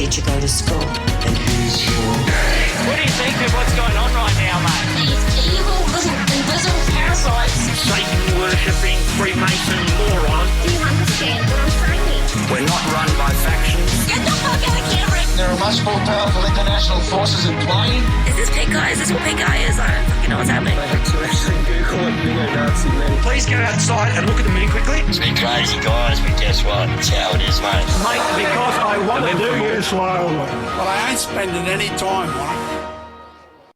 did you go to school? And who's your daddy? What do you think of what's going on right now, mate? These evil little invisible parasites. Satan-worshipping Freemason moron. Do you understand what I'm saying? We're not run by factions. Get the fuck out of camera! There are much more powerful international forces in play. Is this pink guy? Is this what pink guy is? I don't fucking know what's happening. Please go outside and look at the mini quickly. It's been crazy, guys, but guess what? It's how it is, mate. Mate, because I want to do you slowly. Well, I ain't spending any time on it.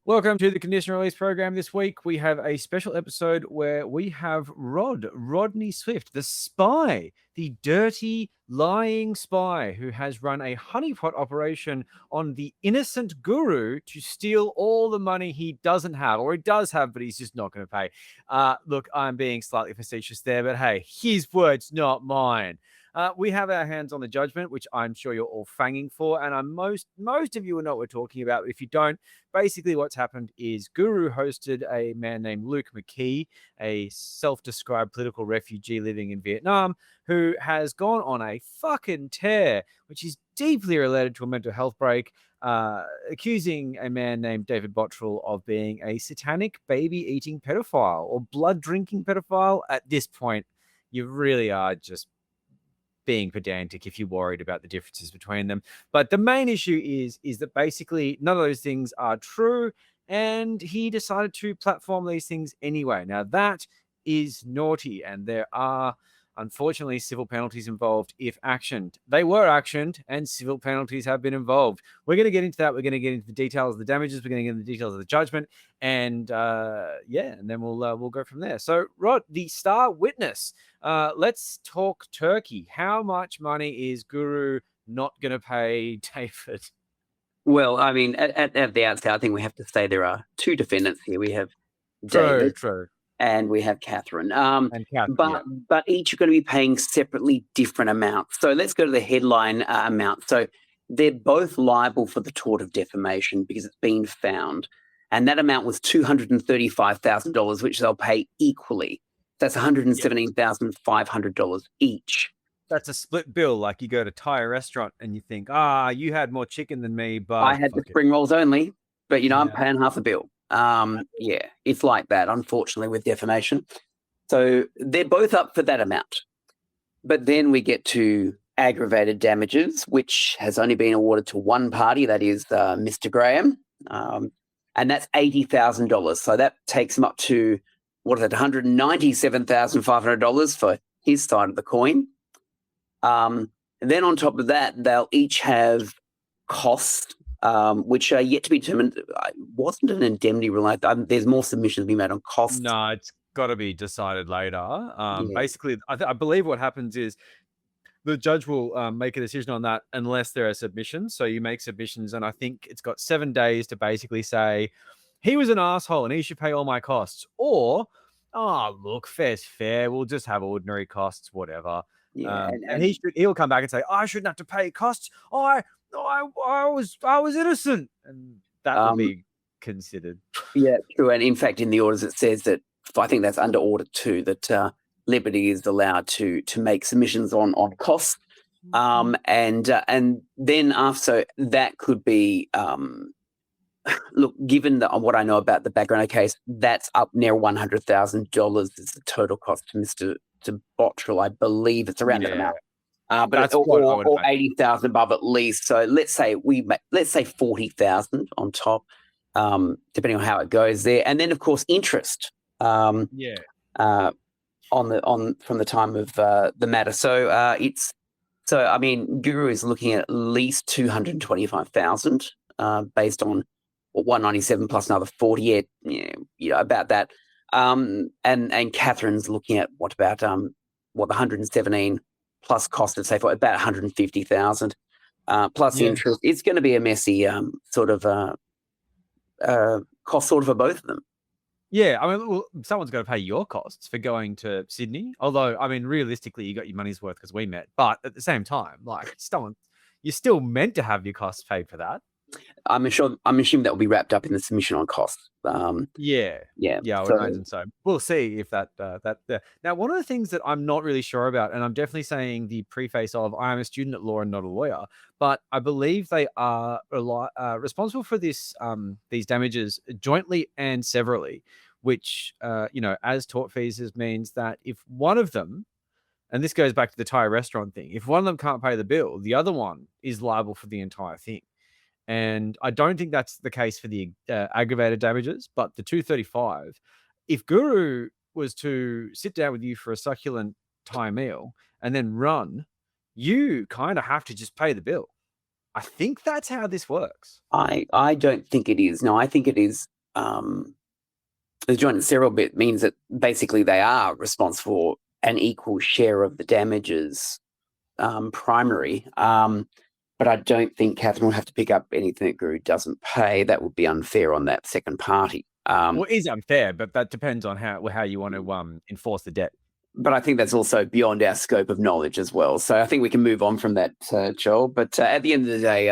Welcome to the Conditional Release program. This week we have a special episode where we have Rodney Swift, the spy, the dirty, lying spy who has run a honeypot operation on the innocent guru to steal all the money he doesn't have, or he does have, but he's just not going to pay. Look, I'm being slightly facetious there, but hey, his words, not mine. We have our hands on the judgment, which I'm sure you're all fanging for, and most of you will know what we're talking about. But if you don't, basically what's happened is Guru hosted a man named Luke McKee, a self-described political refugee living in Vietnam, who has gone on a fucking tear, which is deeply related to a mental health break, accusing a man named David Bottrell of being a satanic baby-eating pedophile or blood-drinking pedophile. At this point, you really are just being pedantic if you're worried about the differences between them. But the main issue is that basically none of those things are true, and he decided to platform these things anyway. Now that is naughty, and there are unfortunately civil penalties involved if actioned. They were actioned, and civil penalties have been involved. We're going to get into that. We're going to get into the details of the damages. We're going to get into the details of the judgment, and and then we'll go from there. So, Rod, the star witness. Let's talk Turkey. How much money is Guru not going to pay David? Well, I mean, at the outset, I think we have to say there are two defendants here. We have David, True. and we have Catherine. And Catherine, but each are going to be paying separately different amounts. So let's go to the headline amount. So they're both liable for the tort of defamation because it's been found. And that amount was $235,000, which they'll pay equally. That's $117,500 each. That's a split bill. Like you go to Thai restaurant and you think, you had more chicken than me, but I had the spring rolls only, but I'm paying half the bill. It's like that, unfortunately, with defamation. So they're both up for that amount. But then we get to aggravated damages, which has only been awarded to one party, that is Mr. Graham. And that's $80,000. So that takes him up to, $197,500 for his side of the coin. And then on top of that, they'll each have costs, which are yet to be determined. Wasn't an indemnity related? There's more submissions to be made on costs. No, it's got to be decided later. Basically, I believe what happens is the judge will make a decision on that unless there are submissions. So you make submissions, and I think it's got 7 days to basically say, he was an asshole and he should pay all my costs. Or, look, fair's fair. We'll just have ordinary costs, whatever. Yeah, and he'll come back and say, I shouldn't have to pay costs. I was innocent. And that will be considered. Yeah, true. And in fact, in the orders, it says that, I think that's under order too, that Liberty is allowed to make submissions on costs. And then after that could be, look, given what I know about the background of the case, that's up near $100,000 is the total cost to Mr. Bottrell. I believe it's around that amount. But that's or 80,000 above at least. So let's say 40,000 on top, depending on how it goes there, and then of course interest. From the time of the matter. So I mean, Guru is looking at least 225,000 based on 197 plus another 40, about that. And Catherine's looking at what about the 117 plus cost of say for about 150,000 plus interest. It's going to be a messy cost for both of them. Yeah, I mean, someone's got to pay your costs for going to Sydney. Although, I mean, realistically, you got your money's worth because we met. But at the same time, like, you're still meant to have your costs paid for that. I'm assuming that will be wrapped up in the submission on costs. Yeah, Yeah. I would So, imagine so. We'll see if that now one of the things that I'm not really sure about, and I'm definitely saying the preface of I am a student at law and not a lawyer, but I believe they are responsible for this these damages jointly and severally, which as tortfeasors means that if one of them, and this goes back to the Thai restaurant thing, if one of them can't pay the bill, the other one is liable for the entire thing. And I don't think that's the case for the aggravated damages, but the 235, if Guru was to sit down with you for a succulent Thai meal and then run, you kind of have to just pay the bill. I think that's how this works. I don't think it is. No, I think it is. The joint and several bit means that basically they are responsible for an equal share of the damages, primary. But I don't think Catherine will have to pick up anything that Guru doesn't pay. That would be unfair on that second party. Well, it is unfair, but that depends on how you want to enforce the debt. But I think that's also beyond our scope of knowledge as well. So I think we can move on from that, Joel. But at the end of the day,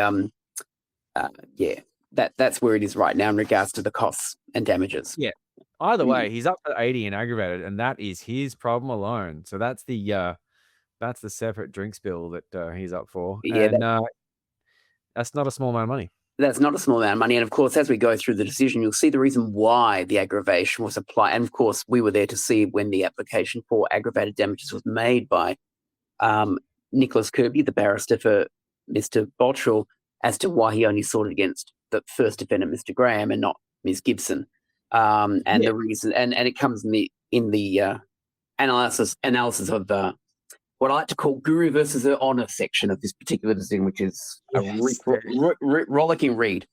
that's where it is right now in regards to the costs and damages. Yeah. Either way, he's up to 80 and aggravated, and that is his problem alone. So that's the separate drinks bill that he's up for. Yeah, and that's not a small amount of money. That's not a small amount of money. And of course, as we go through the decision, you'll see the reason why the aggravation was applied. And of course, we were there to see when the application for aggravated damages was made by Nicholas Kirby, the barrister for Mr. Bottrell, as to why he only sought against the first defendant, Mr. Graham, and not Ms. Gibson. The reason, and it comes in the analysis of what I like to call Guru versus the Honour section of this particular decision, which is a rollicking read.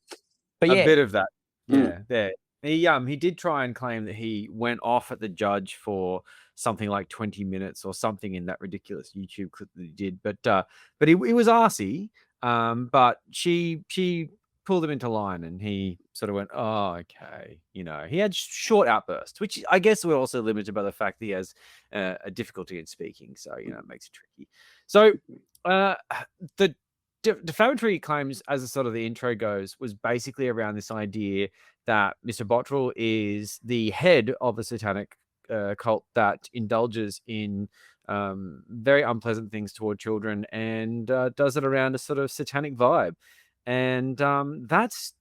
But a bit of that, there. He did try and claim that he went off at the judge for something like 20 minutes or something in that ridiculous YouTube clip that he did. But he was arsey. But she pulled him into line, and he sort of went, "Oh, okay." He had short outbursts, which I guess were also limited by the fact that he has a difficulty in speaking. So, it makes it tricky. So the defamatory claims, as the sort of the intro goes, was basically around this idea that Mr. Bottrell is the head of a satanic cult that indulges in very unpleasant things toward children and does it around a sort of satanic vibe. And that's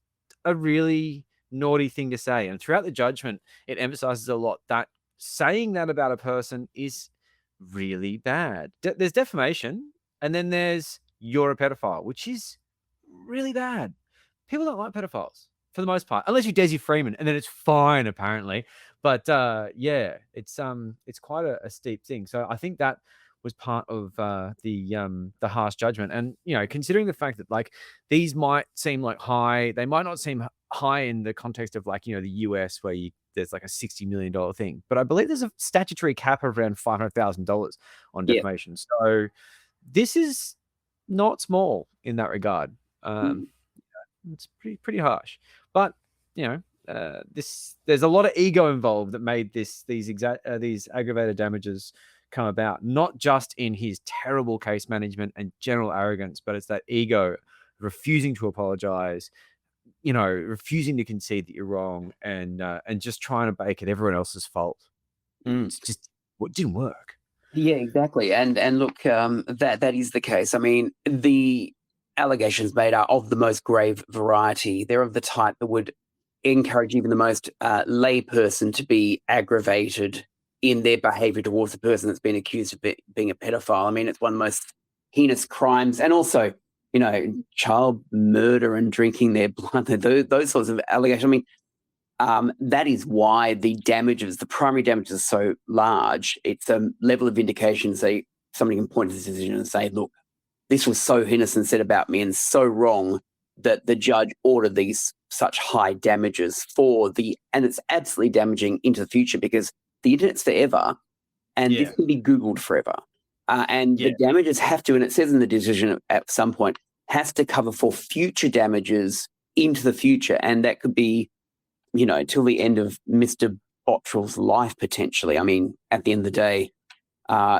a really naughty thing to say. And throughout the judgment, it emphasizes a lot that saying that about a person is really bad. There's defamation, and then there's you're a pedophile, which is really bad. People don't like pedophiles for the most part, unless you're Desi Freeman, and then it's fine apparently. But it's quite a steep thing. So I think that was part of the harsh judgment. And considering the fact that like these might seem like high, they might not seem high in the context of like the US where there's like a $60 million thing, but I believe there's a statutory cap of around $500,000 on defamation. So this is not small in that regard. It's pretty harsh, but there's a lot of ego involved that made these aggravated damages come about, not just in his terrible case management and general arrogance, but it's that ego, refusing to apologize, refusing to concede that you're wrong, and just trying to make it everyone else's fault. It's just what didn't work. Yeah, exactly. And look, that is the case. I mean, the allegations made are of the most grave variety. They're of the type that would encourage even the most lay person to be aggravated in their behavior towards the person that's been accused of being a pedophile. I mean, it's one of the most heinous crimes. And also, child murder and drinking their blood, those sorts of allegations. I mean, that is why the primary damages are so large. It's a level of vindication. So somebody can point to this decision and say, look, this was so heinous and said about me and so wrong that the judge ordered these such high damages and it's absolutely damaging into the future because the internet's forever and this can be Googled forever. The damages have to, and it says in the decision at some point, has to cover for future damages into the future. And that could be, till the end of Mr. Bottrell's life, potentially. I mean, at the end of the day,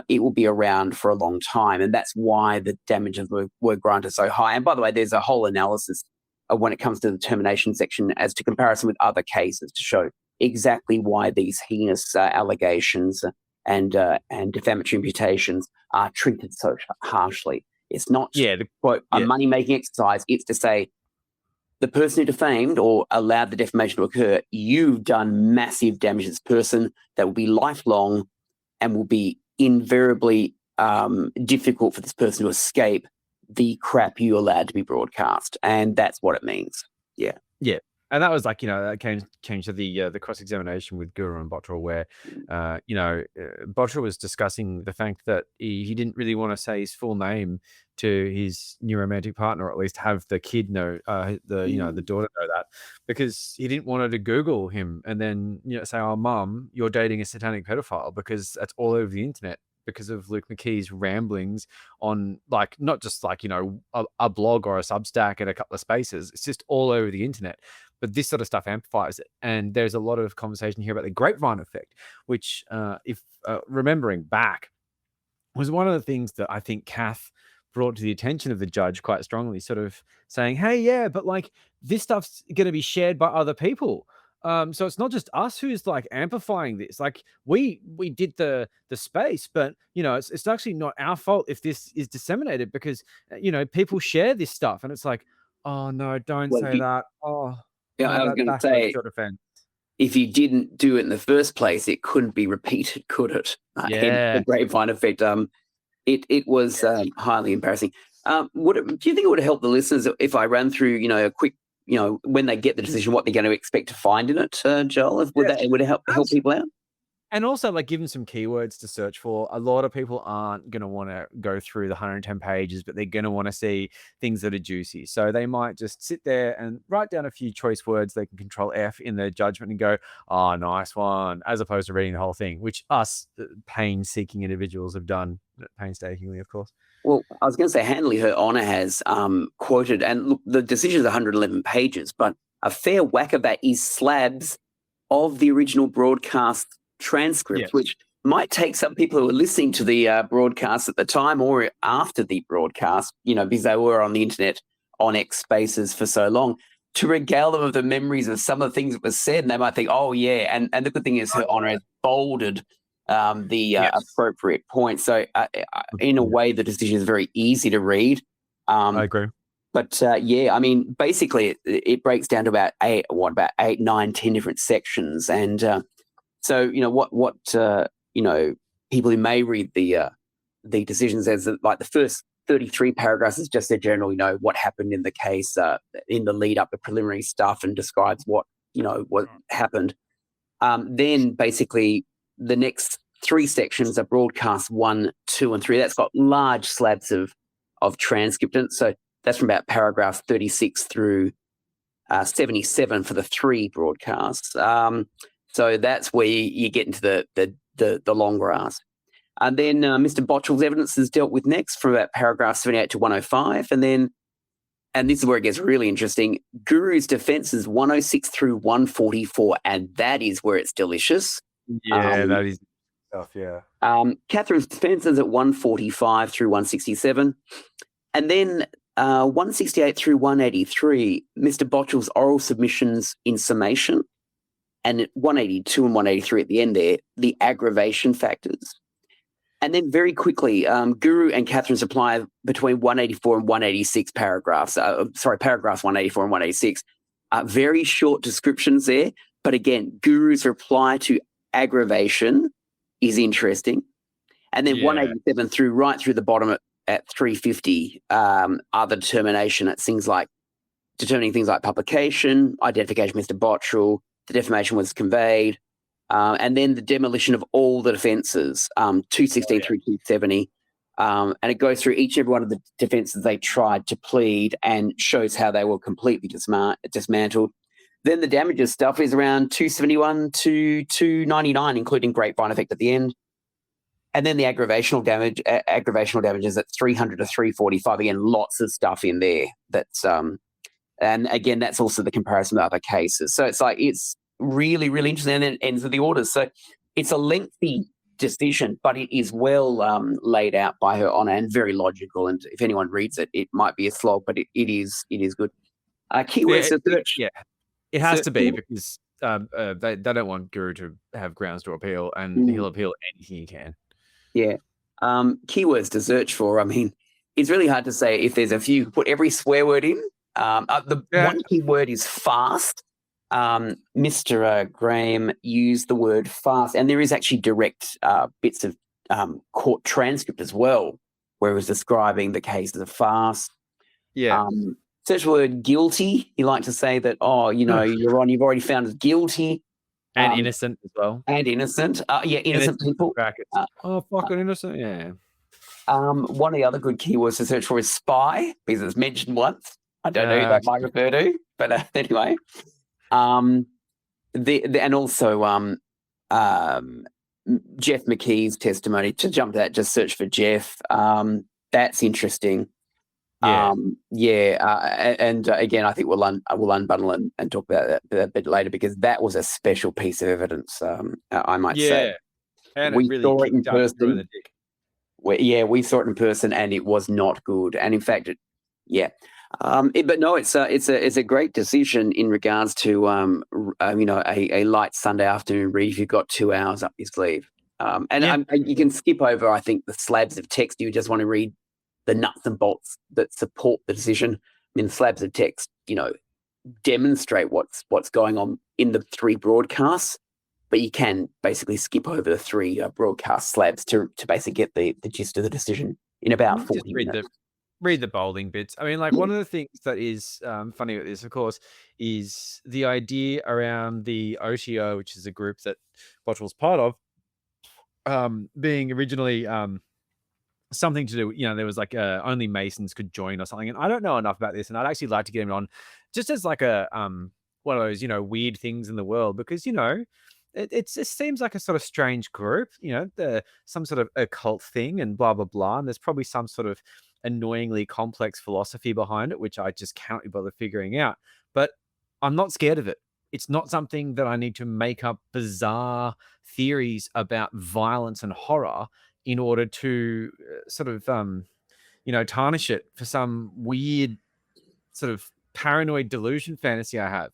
it will be around for a long time. And that's why the damages were granted so high. And by the way, there's a whole analysis when it comes to the termination section as to comparison with other cases to show exactly why these heinous allegations and defamatory imputations are treated so harshly. It's not quote a money-making exercise. It's to say the person who defamed or allowed the defamation to occur, you've done massive damage to this person that will be lifelong and will be invariably difficult for this person to escape the crap you allowed to be broadcast. And that's what it means. Yeah. Yeah. And that was like, that came to the cross-examination with Guru and Bottrell where, Bottrell was discussing the fact that he didn't really want to say his full name to his new romantic partner, or at least have the kid know, the daughter know that, because he didn't want her to Google him and then, say, oh, mum, you're dating a satanic pedophile, because that's all over the internet because of Luke McKee's ramblings on, like, not just like, a blog or a Substack and a couple of spaces. It's just all over the internet. But this sort of stuff amplifies it. And there's a lot of conversation here about the grapevine effect, which, if remembering back, was one of the things that I think Kath brought to the attention of the judge quite strongly, sort of saying, hey, yeah, but like this stuff's going to be shared by other people. So it's not just us who's like amplifying this. Like we did the space, but it's actually not our fault if this is disseminated, because people share this stuff, and it's like, oh no, don't say that. Oh, yeah, I was going to say, if you didn't do it in the first place, it couldn't be repeated, could it? The grapevine effect. It was highly embarrassing. Do you think it would help the listeners if I ran through, a quick, when they get the decision, what they're going to expect to find in it, Joel? Would it help people out? And also, like, give them some keywords to search for. A lot of people aren't going to want to go through the 110 pages, but they're going to want to see things that are juicy. So they might just sit there and write down a few choice words. They can Control F in their judgment and go, oh, nice one, as opposed to reading the whole thing, which us pain-seeking individuals have done painstakingly, of course. Well, I was going to say, Handley, Her Honour, has quoted, and look, the decision is 111 pages, but a fair whack of that is slabs of the original broadcast transcript, which might take some people who were listening to the broadcast at the time or after the broadcast, because they were on the internet on X Spaces for so long, to regale them of the memories of some of the things that were said, and they might think, oh yeah, and the good thing is Her Honour has bolded the appropriate point. So in a way, the decision is very easy to read. I agree. But basically it breaks down to about 8, 9, 10 different sections, and so what people who may read the decisions as like the first 33 paragraphs is just a general, what happened in the case in the lead up, the preliminary stuff, and describes what happened. Then basically the next 3 sections are broadcast 1, 2, and 3. That's got large slabs of transcript. And so that's from about paragraph 36 through 77 for the 3 broadcasts. So that's where you get into the long grass. And then Mr. Bottrell's evidence is dealt with next from about paragraph 78 to 105. And this is where it gets really interesting, Guru's defense is 106 through 144, and that is where it's delicious. Yeah, that is stuff, yeah. Catherine's defense is at 145 through 167. And then 168 through 183, Mr. Bottrell's oral submissions in summation. And at 182 and 183 at the end there, the aggravation factors. And then very quickly, Guru and Catherine's reply between 184 and 186 paragraphs, paragraphs 184 and 186, very short descriptions there. But again, Guru's reply to aggravation is interesting. And then 187 through right through the bottom at 350 are the determination at things like determining things like publication, identification of Mr. Bottrell, the defamation was conveyed, and then the demolition of all the defences, 216 through 270. And it goes through each and every one of the defences they tried to plead and shows how they were completely dismantled. Then the damages stuff is around 271 to 299, including grapevine effect at the end. And then the aggravational damages at 300 to 345. Again, lots of stuff in there. That's and again, that's also the comparison with other cases. So it's really, really interesting. And then it ends with the orders. So it's a lengthy decision, but it is well laid out by Her Honour and very logical. And if anyone reads it, it might be a slog, but it is good. Keywords to search. Yeah, it has to be Search- because they don't want Guru to have grounds to appeal, and he'll appeal anything he can. Yeah. Keywords to search for. I mean, it's really hard to say if there's a few. Put every swear word in. One keyword is fast. Mr. Graham used the word fast, and there is actually direct bits of court transcript as well, where he was describing the cases of fast. Yeah. Search word guilty. You like to say that, you've already found us guilty. And innocent as well. And innocent. Innocent people. Brackets. Fucking innocent. Yeah. One of the other good keywords to search for is spy, because it's mentioned once. I don't know who that might refer to, but anyway. And also Jeff McKee's testimony. To jump to that, just search for Jeff. That's interesting. Yeah. Again, I think we'll unbundle and talk about that a bit later, because that was a special piece of evidence. I might say. And we it really saw it in kicked up through person. the dick. We saw it in person, and it was not good. And in fact, it's a great decision in regards to a light Sunday afternoon read if you've got 2 hours up your sleeve. You can skip over, I think, the slabs of text. You just want to read the nuts and bolts that support the decision. I mean, the slabs of text, demonstrate what's going on in the 3 broadcasts, but you can basically skip over the 3 broadcast slabs to basically get the gist of the decision in about 40 minutes. Read the bolding bits. I mean, like, one of the things that is funny with this, of course, is the idea around the OTO, which is a group that Bottrell's part of, being originally something to do, there was like only Masons could join or something. And I don't know enough about this, and I'd actually like to get him on just as like a one of those weird things in the world, because it seems like a sort of strange group, some sort of occult thing and blah blah blah, and there's probably some sort of annoyingly complex philosophy behind it, which I just can't be bothered figuring out. But I'm not scared of it. It's not something that I need to make up bizarre theories about violence and horror in order to sort of, tarnish it for some weird sort of paranoid delusion fantasy I have.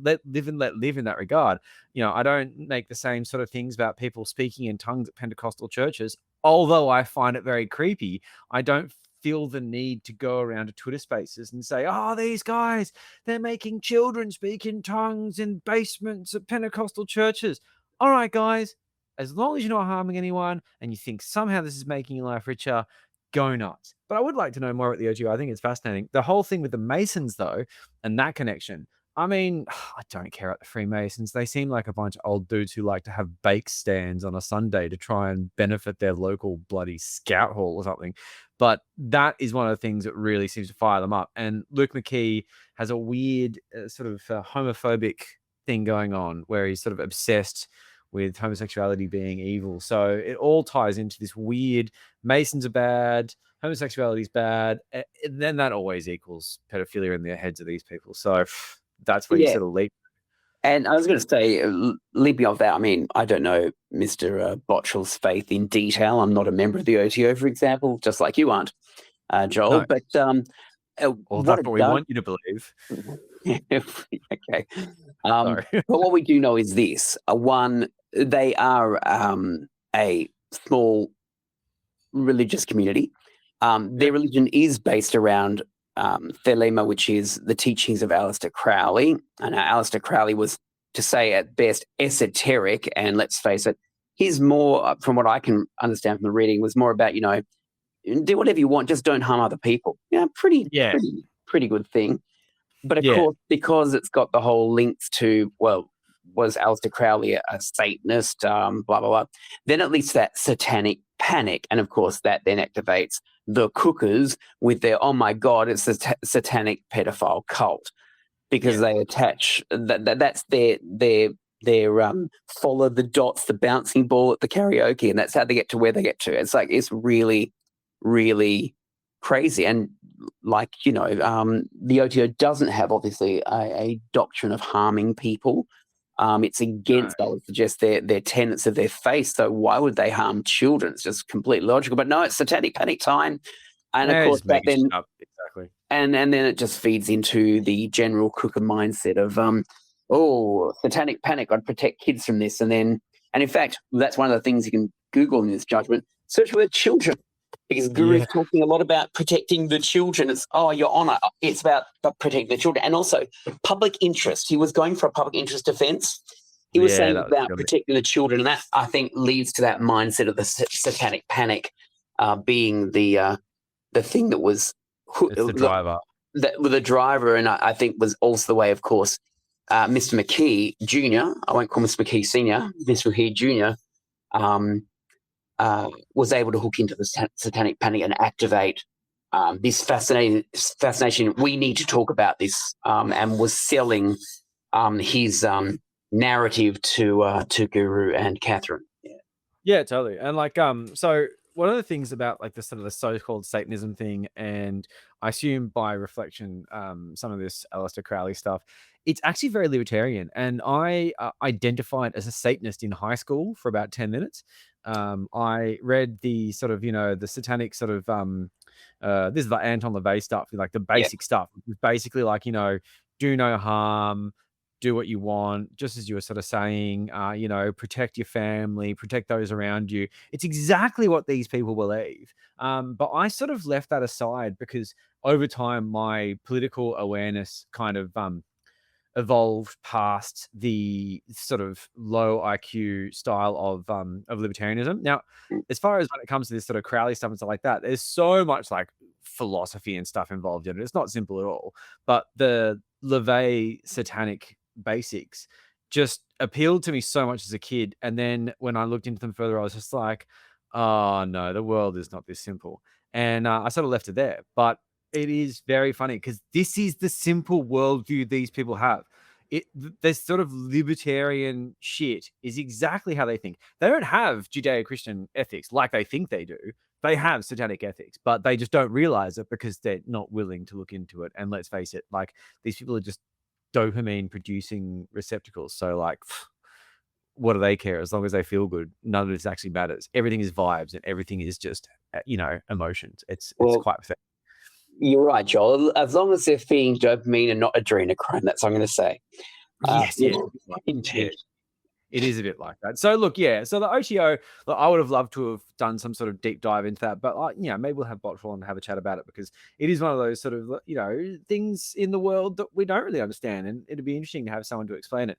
Let live and let live in that regard. I don't make the same sort of things about people speaking in tongues at Pentecostal churches, although I find it very creepy. I don't feel the need to go around to Twitter spaces and say, these guys, they're making children speak in tongues in basements at Pentecostal churches. All right, guys, as long as you're not harming anyone and you think somehow this is making your life richer, go nuts. But I would like to know more about the OGO. I think it's fascinating. The whole thing with the Masons, though, and that connection. I mean, I don't care about the Freemasons. They seem like a bunch of old dudes who like to have bake stands on a Sunday to try and benefit their local bloody scout hall or something. But that is one of the things that really seems to fire them up. And Luke McKee has a weird sort of homophobic thing going on where he's sort of obsessed with homosexuality being evil. So it all ties into this weird Masons are bad, homosexuality is bad, and then that always equals pedophilia in the heads of these people. So that's where you sort of leap. And I was going to say, leaping off that, I mean, I don't know Mr. Bottrell's faith in detail. I'm not a member of the OTO, for example, just like you aren't, Joel. No. But that's what we want you to believe. Okay. But what we do know is this. One, they are a small religious community. Their religion is based around Thelema, which is the teachings of Aleister Crowley. And Aleister Crowley was, to say at best, esoteric. And let's face it, he's more, from what I can understand from the reading, was more about, do whatever you want, just don't harm other people. Pretty good thing. But of course, because it's got the whole links to, was Aleister Crowley a Satanist, blah, blah, blah, then at least that satanic panic. And of course, that then activates the cookers with their, oh my God, it's a satanic pedophile cult, because they attach, that's their follow the dots, the bouncing ball at the karaoke, and that's how they get to where they get to. It's like, it's really, really crazy. And like, the OTO doesn't have obviously a doctrine of harming people. It's against, I would suggest, their tenets of their faith. So why would they harm children? It's just completely logical. But no, it's satanic panic time. And of course, back then, exactly. And then it just feeds into the general crooked mindset of satanic panic, I'd protect kids from this. And in fact, that's one of the things you can Google in this judgment, search the word children, because Guru's talking a lot about protecting the children. It's, Your Honor, it's about protecting the children. And also public interest. He was going for a public interest defense. He was saying about protecting the children. And that, I think, leads to that mindset of the satanic panic being the thing that was the driver. The driver, and I think was also the way, of course, Mr. McKee Jr., I won't call Mr. McKee Sr., Mr. McKee Jr., was able to hook into the satanic panic and activate this fascination. We need to talk about this, and was selling his narrative to Guru and Catherine. Yeah, totally. And so one of the things about like the sort of the so-called Satanism thing, and I assume by reflection, some of this Aleister Crowley stuff, it's actually very libertarian. And I identified as a Satanist in high school for about 10 minutes. I read the sort of, the satanic sort of, this is the Anton LaVey stuff, like the basic stuff. It's basically like, do no harm, do what you want, just as you were sort of saying, protect your family, protect those around you. It's exactly what these people believe. But I sort of left that aside because over time, my political awareness kind of evolved past the sort of low IQ style of libertarianism. Now, as far as when it comes to this sort of Crowley stuff and stuff like that, there's so much like philosophy and stuff involved in it. It's not simple at all. But the LaVey satanic basics just appealed to me so much as a kid. And then when I looked into them further, I was just like, oh no, the world is not this simple. And I sort of left it there. But it is very funny because this is the simple worldview these people have. This sort of libertarian shit is exactly how they think. They don't have Judeo-Christian ethics like they think they do. They have satanic ethics, but they just don't realize it because they're not willing to look into it. And let's face it, like these people are just dopamine producing receptacles. So like, what do they care? As long as they feel good, none of this actually matters. Everything is vibes and everything is just, emotions. It's quite pathetic. You're right, Joel. As long as they're feeding dopamine and not adrenochrome, that's what I'm going to say. Yes, indeed. It is a bit like that. So look, so the OTO, I would have loved to have done some sort of deep dive into that, but maybe we'll have Botful and have a chat about it because it is one of those sort of, things in the world that we don't really understand. And it'd be interesting to have someone to explain it.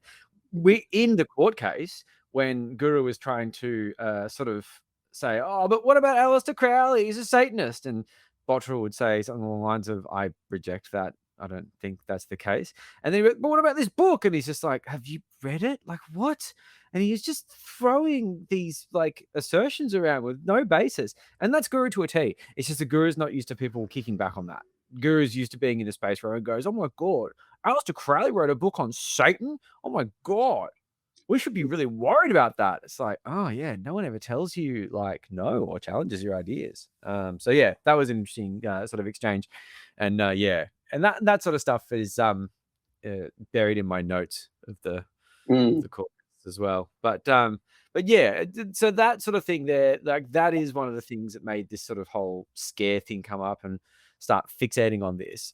In the court case, when Guru was trying to sort of say, but what about Aleister Crowley? He's a Satanist. And Bottrell would say something along the lines of, I reject that. I don't think that's the case. And then he went, but what about this book? And he's just like, have you read it? Like, what? And he's just throwing these like assertions around with no basis. And that's Guru to a T. It's just the Guru's not used to people kicking back on that. Guru's used to being in a space where he goes, oh my God, Aleister Crowley wrote a book on Satan? Oh my God. We should be really worried about that. It's like, oh yeah, no one ever tells you like no or challenges your ideas. So yeah, that was an interesting sort of exchange, and and that sort of stuff is buried in my notes of the course as well. But yeah, so that sort of thing there, like that is one of the things that made this sort of whole scare thing come up and start fixating on this.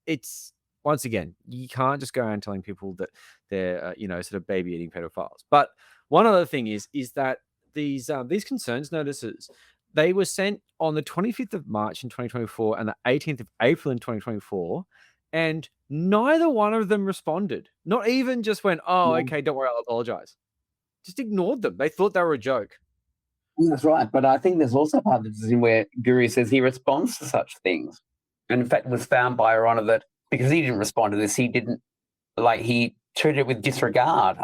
It's. Once again, you can't just go around telling people that they're, sort of baby eating pedophiles. But one other thing is that these concerns notices, they were sent on the 25th of March in 2024 and the 18th of April in 2024, and neither one of them responded. Not even just went, okay, don't worry, I'll apologize. Just ignored them. They thought they were a joke. That's right. But I think there's also part of the decision where Guru says he responds to such things. And in fact, it was found by Your Honor that because he didn't respond to this, he treated it with disregard.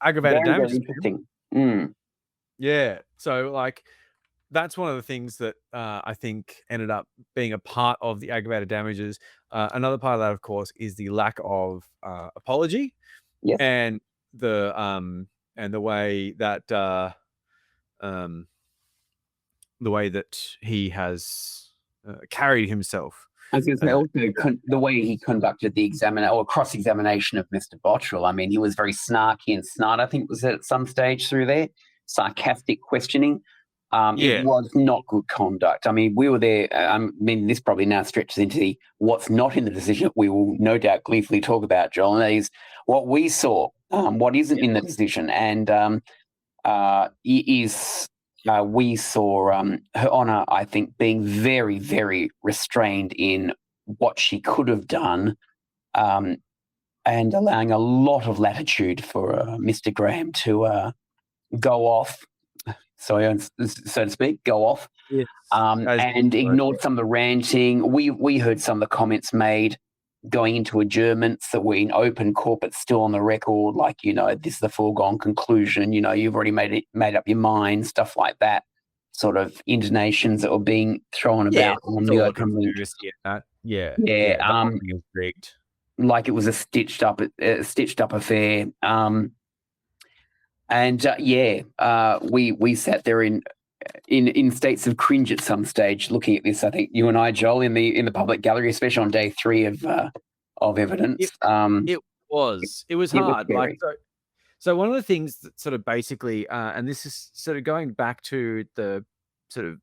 Aggravated damage. Interesting. Yeah. So like that's one of the things that I think ended up being a part of the aggravated damages. Another part of that, of course, is the lack of apology. Yes. And the way that he has carried himself. I was going to say also the way he conducted the cross-examination of Mr. Bottrell. I mean, he was very snarky and snide, I think was at some stage through there, sarcastic questioning. It was not good conduct. I mean, we were there. I mean, this probably now stretches into the what's not in the decision we will no doubt gleefully talk about, Joel, and that is what we saw, what isn't in the decision. And we saw Her Honour, I think, being very, very restrained in what she could have done, and allowing a lot of latitude for Mr. Graham to go off, so to speak, go off, Yes, and ignored some of the ranting. We heard some of the comments made going into adjournments that were in open court, but still on the record, like, this is the foregone conclusion, you've already made up your mind, stuff like that, sort of intonations that were being thrown about on the open link. Rigged. Like it was a stitched up affair. We sat there in states of cringe at some stage looking at this. I think you and I, Joel, in the public gallery, especially on day 3 of evidence. It was hard. So one of the things that sort of basically, and this is sort of going back to the sort of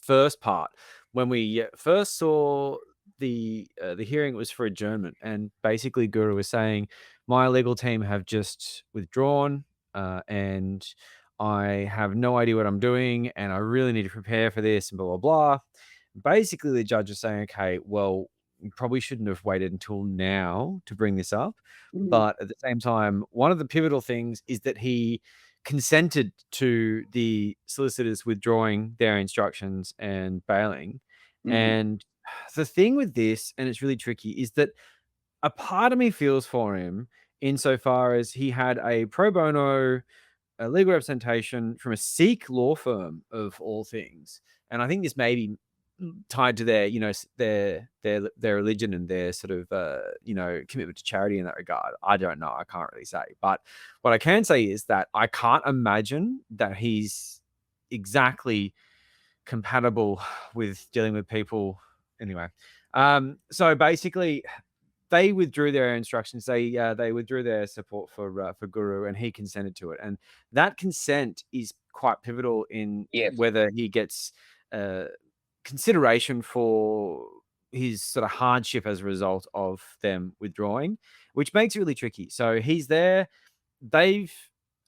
first part when we first saw the hearing, was for adjournment, and basically Guru was saying, my legal team have just withdrawn, and I have no idea what I'm doing, and I really need to prepare for this, and blah blah blah. Basically, the judge is saying, okay, well, you probably shouldn't have waited until now to bring this up, but at the same time, one of the pivotal things is that he consented to the solicitors withdrawing their instructions and bailing. And the thing with this, and it's really tricky, is that a part of me feels for him insofar as he had a pro bono legal representation from a Sikh law firm of all things. And I think this may be tied to their, their religion and their sort of, commitment to charity in that regard. I don't know. I can't really say. But what I can say is that I can't imagine that he's exactly compatible with dealing with people. Anyway, so basically, they withdrew their instructions. They withdrew their support for Guru, and he consented to it. And that consent is quite pivotal in whether he gets consideration for his sort of hardship as a result of them withdrawing, which makes it really tricky. So he's there. They've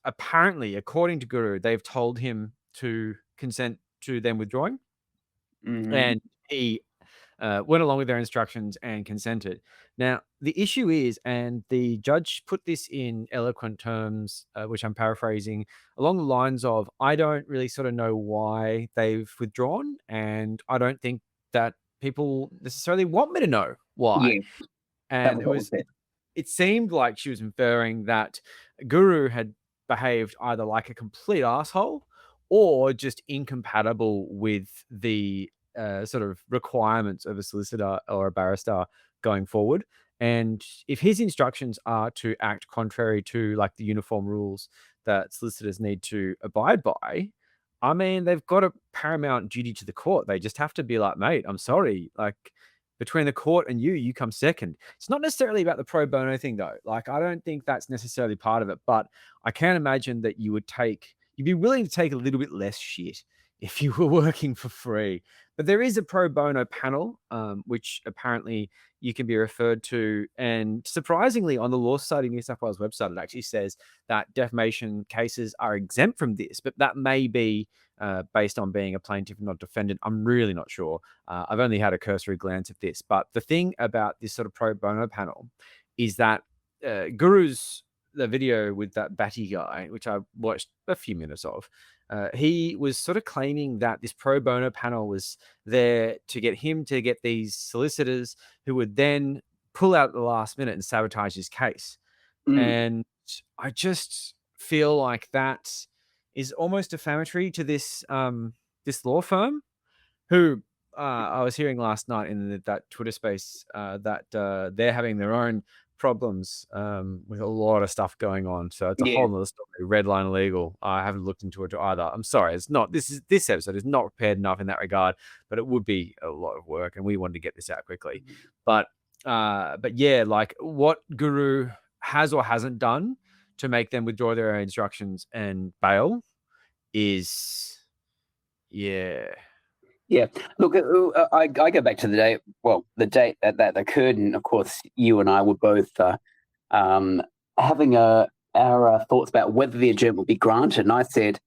apparently, according to Guru, they've told him to consent to them withdrawing, and he went along with their instructions and consented. Now, the issue is, and the judge put this in eloquent terms, which I'm paraphrasing, along the lines of, I don't really sort of know why they've withdrawn, and I don't think that people necessarily want me to know why. And it seemed like she was inferring that Guru had behaved either like a complete asshole or just incompatible with the sort of requirements of a solicitor or a barrister going forward. And if his instructions are to act contrary to like the uniform rules that solicitors need to abide by, I mean, they've got a paramount duty to the court. They just have to be like, mate, I'm sorry. Like, between the court and you come second. It's not necessarily about the pro bono thing, though. Like, I don't think that's necessarily part of it, but I can imagine that you'd be willing to take a little bit less shit if you were working for free. But there is a pro bono panel, which apparently you can be referred to. And surprisingly, on the Law Society New South Wales website, it actually says that defamation cases are exempt from this, but that may be based on being a plaintiff and not defendant. I'm really not sure. I've only had a cursory glance at this. But the thing about this sort of pro bono panel is that the video with that Batty guy, which I watched a few minutes of, he was sort of claiming that this pro bono panel was there to get him to get these solicitors who would then pull out at the last minute and sabotage his case. And I just feel like that is almost defamatory to this this law firm, who I was hearing last night in that Twitter space that they're having their own problems with a lot of stuff going on. So it's a whole other story. Redline legal. I haven't looked into it either. I'm sorry. It's not. This episode is not prepared enough in that regard, but it would be a lot of work, and we wanted to get this out quickly. But yeah, like what Guru has or hasn't done to make them withdraw their instructions and bail is Yeah. Yeah. Look, I go back to the day. Well, the date that occurred, and of course, you and I were both having our thoughts about whether the adjournment will be granted. And I said,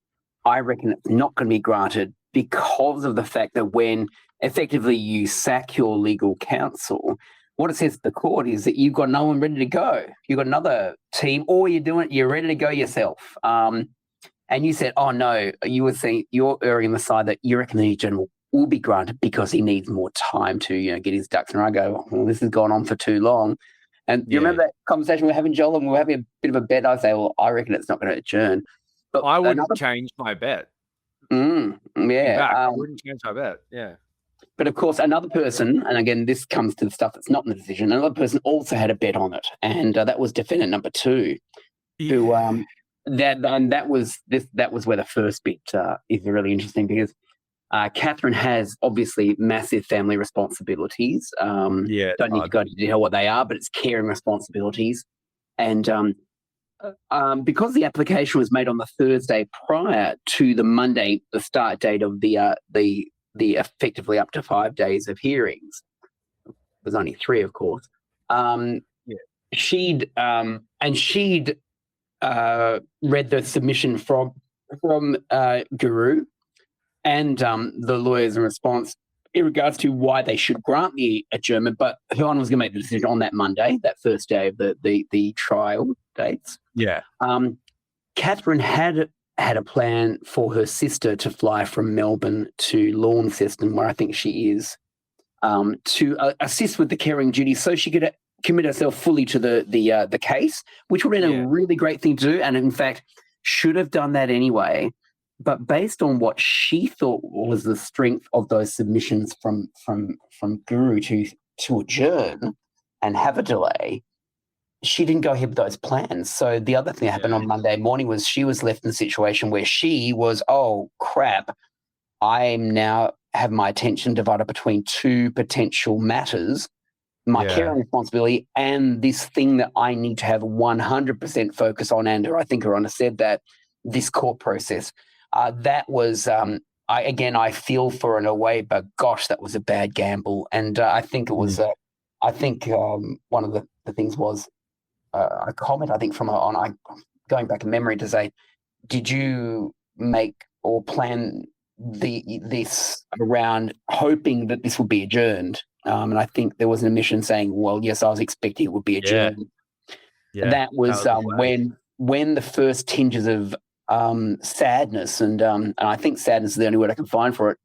I reckon it's not going to be granted because of the fact that when effectively you sack your legal counsel, what it says to the court is that you've got no one ready to go. You've got another team, or you're ready to go yourself. And you said, oh no, you were saying you're erring on the side that you reckon the general will be granted because he needs more time to, get his ducks in a row. I go, well, this has gone on for too long. And you remember that conversation we were having, Joel, and we were having a bit of a bet. I say, well, I reckon it's not going to adjourn. But I wouldn't change my bet. Yeah. I wouldn't change my bet. Yeah. But of course, another person, and again, this comes to the stuff that's not in the decision, another person also had a bet on it. And that was defendant number 2, who that was where the first bit is really interesting, because Catherine has obviously massive family responsibilities. Don't need to go into detail what they are, but it's caring responsibilities. And because the application was made on the Thursday prior to the Monday, the start date of the effectively up to 5 days of hearings, there's only 3, of course. She'd read the submission from Guru and the lawyers in response in regards to why they should grant the adjournment, but her Honour was going to make the decision on that Monday, that first day of the trial dates. Yeah. Catherine had a plan for her sister to fly from Melbourne to Launceston, where I think she is, to assist with the caring duties, so she could commit herself fully to the case, which would have been a really great thing to do, and in fact should have done that anyway. But based on what she thought was the strength of those submissions from Guru to adjourn and have a delay, she didn't go ahead with those plans. So the other thing that happened on Monday morning was she was left in a situation where she was, oh crap, I now have my attention divided between 2 potential matters, my caring responsibility and this thing that I need to have 100% focus on. And I think Her Honour said that this court process. That was, I feel for her in a way, but gosh, that was a bad gamble. And I think it was, one of the things was a comment, I think, from her on, going back in memory to say, did you make or plan this around hoping that this would be adjourned? And I think there was an admission saying, well, yes, I was expecting it would be adjourned. Yeah. That was when the first tinges of sadness, and I think sadness is the only word I can find for it,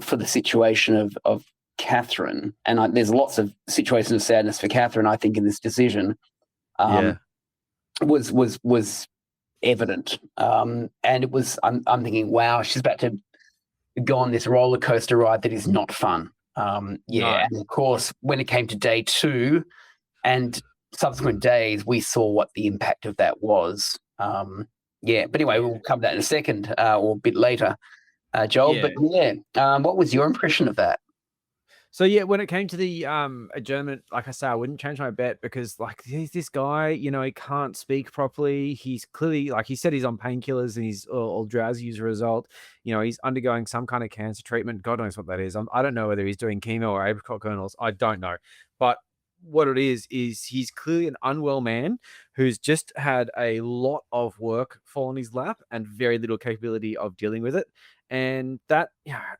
for the situation of Catherine. And there's lots of situations of sadness for Catherine, I think, in this decision, was evident. And it was, I'm thinking, wow, she's about to go on this roller coaster ride that is not fun. And of course, when it came to day 2 and subsequent days, we saw what the impact of that was. But anyway, we'll cover that in a second or a bit later, Joel. Yeah. But what was your impression of that? So when it came to the adjournment, like I say, I wouldn't change my bet, because he's this guy, he can't speak properly. He's clearly, like he said, he's on painkillers and he's all drowsy as a result. He's undergoing some kind of cancer treatment. God knows what that is. I don't know whether he's doing chemo or apricot kernels. I don't know. But what it is he's clearly an unwell man who's just had a lot of work fall on his lap and very little capability of dealing with it. And that,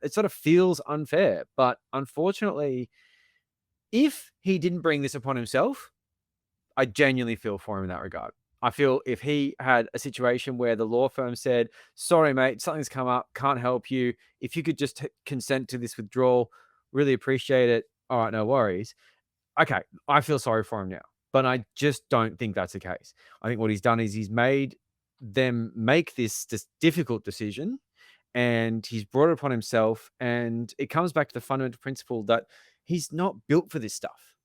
it sort of feels unfair. But unfortunately, if he didn't bring this upon himself, I genuinely feel for him in that regard. I feel if he had a situation where the law firm said, sorry, mate, something's come up, can't help you. If you could just consent to this withdrawal, really appreciate it. All right, no worries. Okay, I feel sorry for him now, but I just don't think that's the case. I think what he's done is he's made them make this difficult decision, and he's brought it upon himself. And it comes back to the fundamental principle that he's not built for this stuff.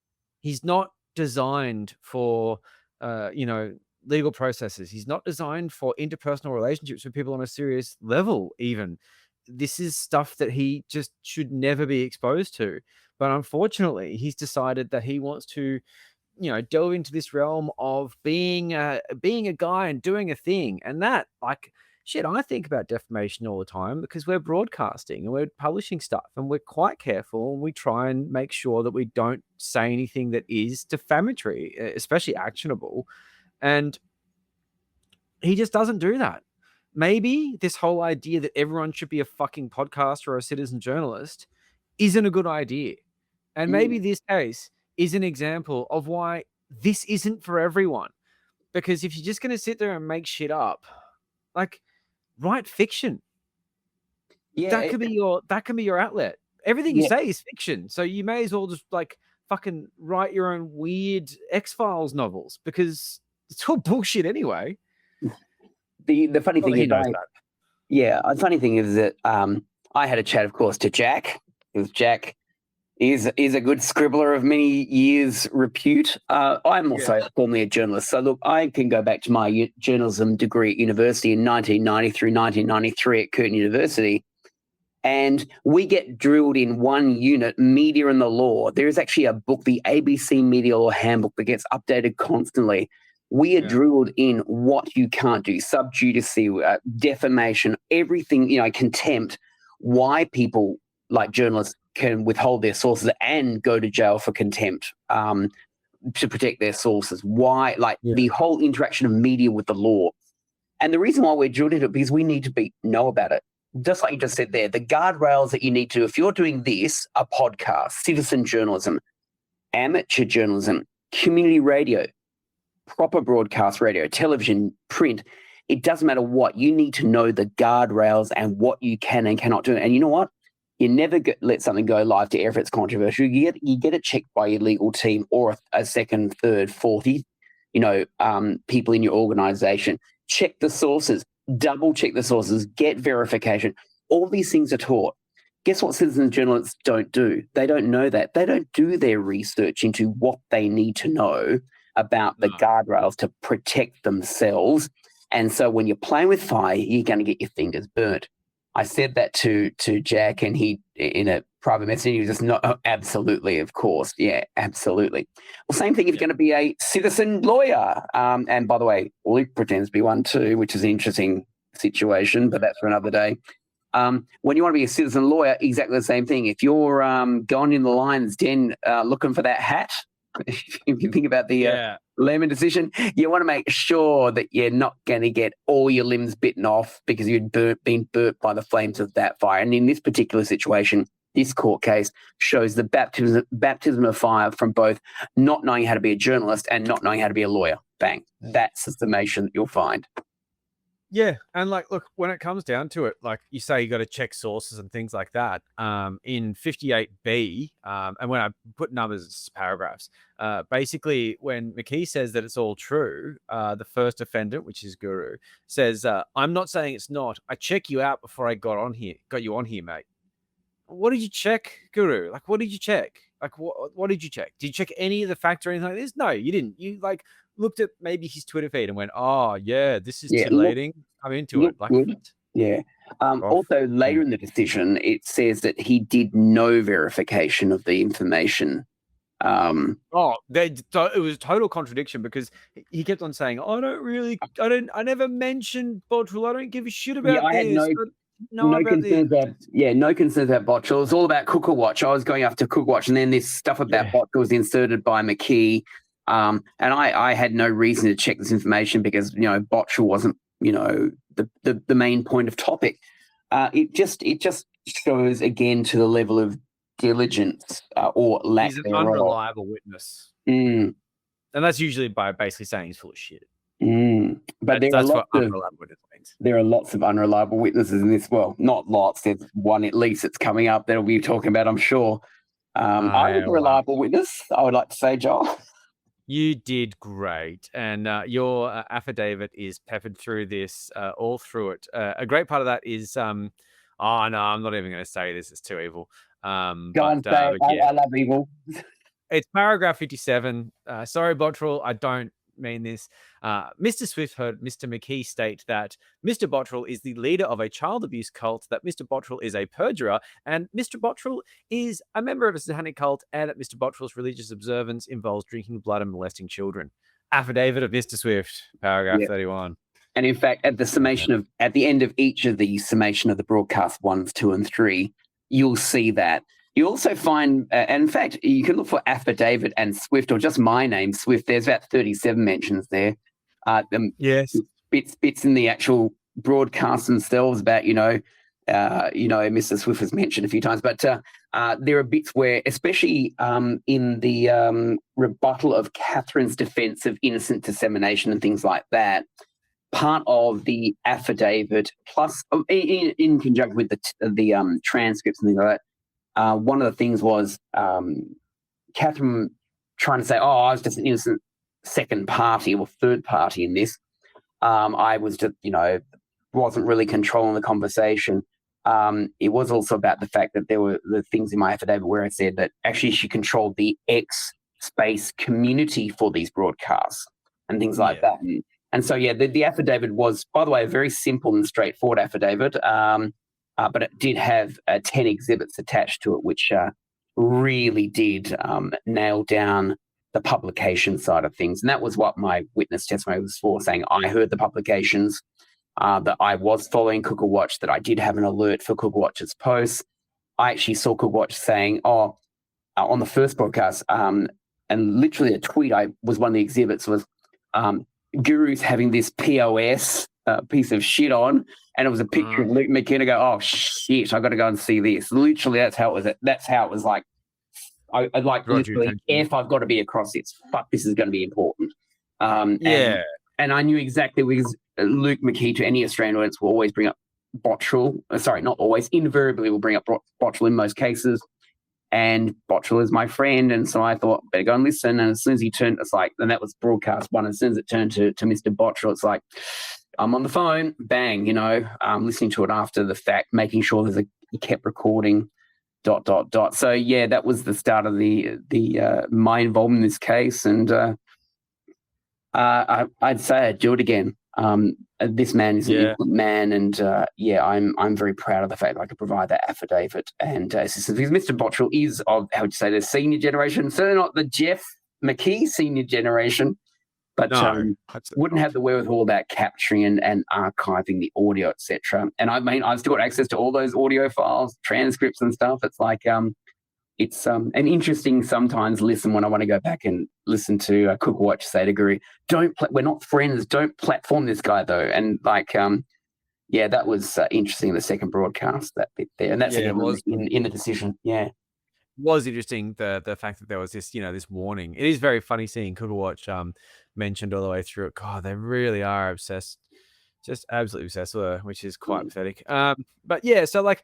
He's not designed for, legal processes. He's not designed for interpersonal relationships with people on a serious level, even. This is stuff that he just should never be exposed to. But unfortunately, he's decided that he wants to, delve into this realm of being a guy and doing a thing. And that, shit, I think about defamation all the time because we're broadcasting and we're publishing stuff and we're quite careful and we try and make sure that we don't say anything that is defamatory, especially actionable. And he just doesn't do that. Maybe this whole idea that everyone should be a fucking podcaster or a citizen journalist isn't a good idea. And maybe this case is an example of why this isn't for everyone. Because if you're just going to sit there and make shit up, like, write fiction. Yeah, That could be your outlet. Everything you say is fiction. So you may as well just like fucking write your own weird X-Files novels because it's all bullshit anyway. The funny thing is, that. the funny thing is that I had a chat, of course, to Jack, because Jack is a good scribbler of many years' repute. I'm also formerly a journalist, so look, I can go back to my journalism degree at university in 1990 through 1993 at Curtin University, and we get drilled in one unit, media and the law. There is actually a book, the ABC Media Law Handbook, that gets updated constantly. We are drilled in what you can't do, sub judice, defamation, everything, contempt, why people like journalists can withhold their sources and go to jail for contempt to protect their sources. Why, the whole interaction of media with the law. And the reason why we're drilled into it, because we need to know about it. Just like you just said there, the guardrails that you need to, if you're doing this, a podcast, citizen journalism, amateur journalism, community radio, proper broadcast radio, television, print, it doesn't matter what. You need to know the guardrails and what you can and cannot do. And you know what? You never let something go live to air if it's controversial. You get it checked by your legal team or a second, third, fourth, people in your organization. Check the sources, double check the sources, get verification. All these things are taught. Guess what citizen journalists don't do? They don't know that. They don't do their research into what they need to know about the guardrails to protect themselves. And so when you're playing with fire, you're going to get your fingers burnt. I said that to Jack, and he, in a private message, he was just, no, absolutely, of course. Yeah, absolutely. Well, same thing if you're going to be a citizen lawyer. And by the way, Luke pretends to be one too, which is an interesting situation, but that's for another day. When you want to be a citizen lawyer, exactly the same thing. If you're going in the lion's den looking for that hat, if you think about the Lemon decision, you want to make sure that you're not going to get all your limbs bitten off because you'd been burnt by the flames of that fire. And in this particular situation, this court case shows the baptism of fire from both not knowing how to be a journalist and not knowing how to be a lawyer. Bang. That's the summation that you'll find. Yeah, and look, when it comes down to it, like you say, you got to check sources and things like that. In 58B, and when I put numbers, it's paragraphs. Basically, when McKee says that it's all true, the first defendant, which is Guru, says, "I'm not saying it's not. I check you out before I got you on here, mate." What did you check, Guru? Like, what did you check? Like, what did you check? Did you check any of the facts or anything like this? No, you didn't. You looked at maybe his Twitter feed and went, "Oh yeah, this is titillating. I'm into it." Like, yeah. Also, later in the decision, it says that he did no verification of the information. It was a total contradiction because he kept on saying, I never mentioned Bottrell. I don't give a shit about I this. had no concerns about Bottrell. It was all about Cooker Watch. I was going after Cooker Watch, and then this stuff about Bottrell was inserted by McKee. And I had no reason to check this information because, Bottrell wasn't, the main point of topic. It just shows again to the level of diligence or lack thereof. He's an unreliable witness. And that's usually by basically saying he's full of shit. But that's what unreliable witness means. There are lots of unreliable witnesses in this. Well, not lots. There's one at least that's coming up that we'll be talking about, I'm sure. I was a reliable witness, I would like to say, Joel. You did great, and your affidavit is peppered through this, all through it. A great part of that is, I'm not even going to say this; it's too evil. I love evil. It's paragraph 57. Sorry, Bottrell, I don't mean this. Mr. Swift heard Mr. McKee state that Mr. Bottrell is the leader of a child abuse cult, that Mr. Bottrell is a perjurer, and Mr. Bottrell is a member of a satanic cult, and that Mr. Bottrell's religious observance involves drinking blood and molesting children. Affidavit of Mr. Swift, paragraph 31. And in fact, at the end of each of the summation of the broadcast 1, 2, and 3, you'll see that. You also find, and in fact, you can look for affidavit and Swift, or just my name, Swift. There's about 37 mentions there. Yes. Bits in the actual broadcasts themselves about, Mr. Swift was mentioned a few times, but there are bits where, especially in the rebuttal of Catherine's defense of innocent dissemination and things like that, part of the affidavit, plus in conjunction with the transcripts and things like that, one of the things was Catherine trying to say, "Oh, I was just an innocent second party or third party in this. I was just, wasn't really controlling the conversation." It was also about the fact that there were the things in my affidavit where I said that actually she controlled the X space community for these broadcasts and things like that. And so, the affidavit was, by the way, a very simple and straightforward affidavit, but it did have 10 exhibits attached to it, which really did nail down the publication side of things. And that was what my witness testimony was for, saying I heard the publications, that I was following Cooker Watch, that I did have an alert for Cooker Watch's posts. I actually saw Cooker Watch saying, on the first broadcast, and literally a tweet, was one of the exhibits was, Guru's having this POS piece of shit on, and it was a picture of Luke McKenna go, "Oh shit, I got to go and see this." Literally, that's how it was. That's how it was like. I'd like literally, if I've got to be across this, fuck, this is going to be important. And I knew exactly, because Luke McKee, to any Australian audience, will always bring up Bottrell. Sorry, not always. Invariably, will bring up Bottrell in most cases. And Bottrell is my friend, and so I thought, better go and listen. And as soon as he turned, it's like, and that was broadcast 1. As soon as it turned to Mr. Bottrell, it's like, I'm on the phone, bang, listening to it after the fact, making sure he kept recording, ... So that was the start of my involvement in this case, and I'd say I'd do it again. This man is an excellent man, and I'm very proud of the fact that I could provide that affidavit and assistance, because Mr. Bottrell is of, how would you say, the senior generation, certainly not the Jeff McKee senior generation, but wouldn't have the wherewithal about capturing and archiving the audio, etc. And I mean, I've still got access to all those audio files, transcripts and stuff. It's like it's an interesting sometimes listen when I want to go back and listen to Cooker Watch say to Guru, we're not friends, don't platform this guy though. And like, that was interesting in the second broadcast, that bit there. And that's was in the decision. Yeah. Was interesting, the fact that there was this, this warning. It is very funny seeing Cooker Watch mentioned all the way through it. God, they really are obsessed, just absolutely obsessed with her, which is quite pathetic. But yeah, so like,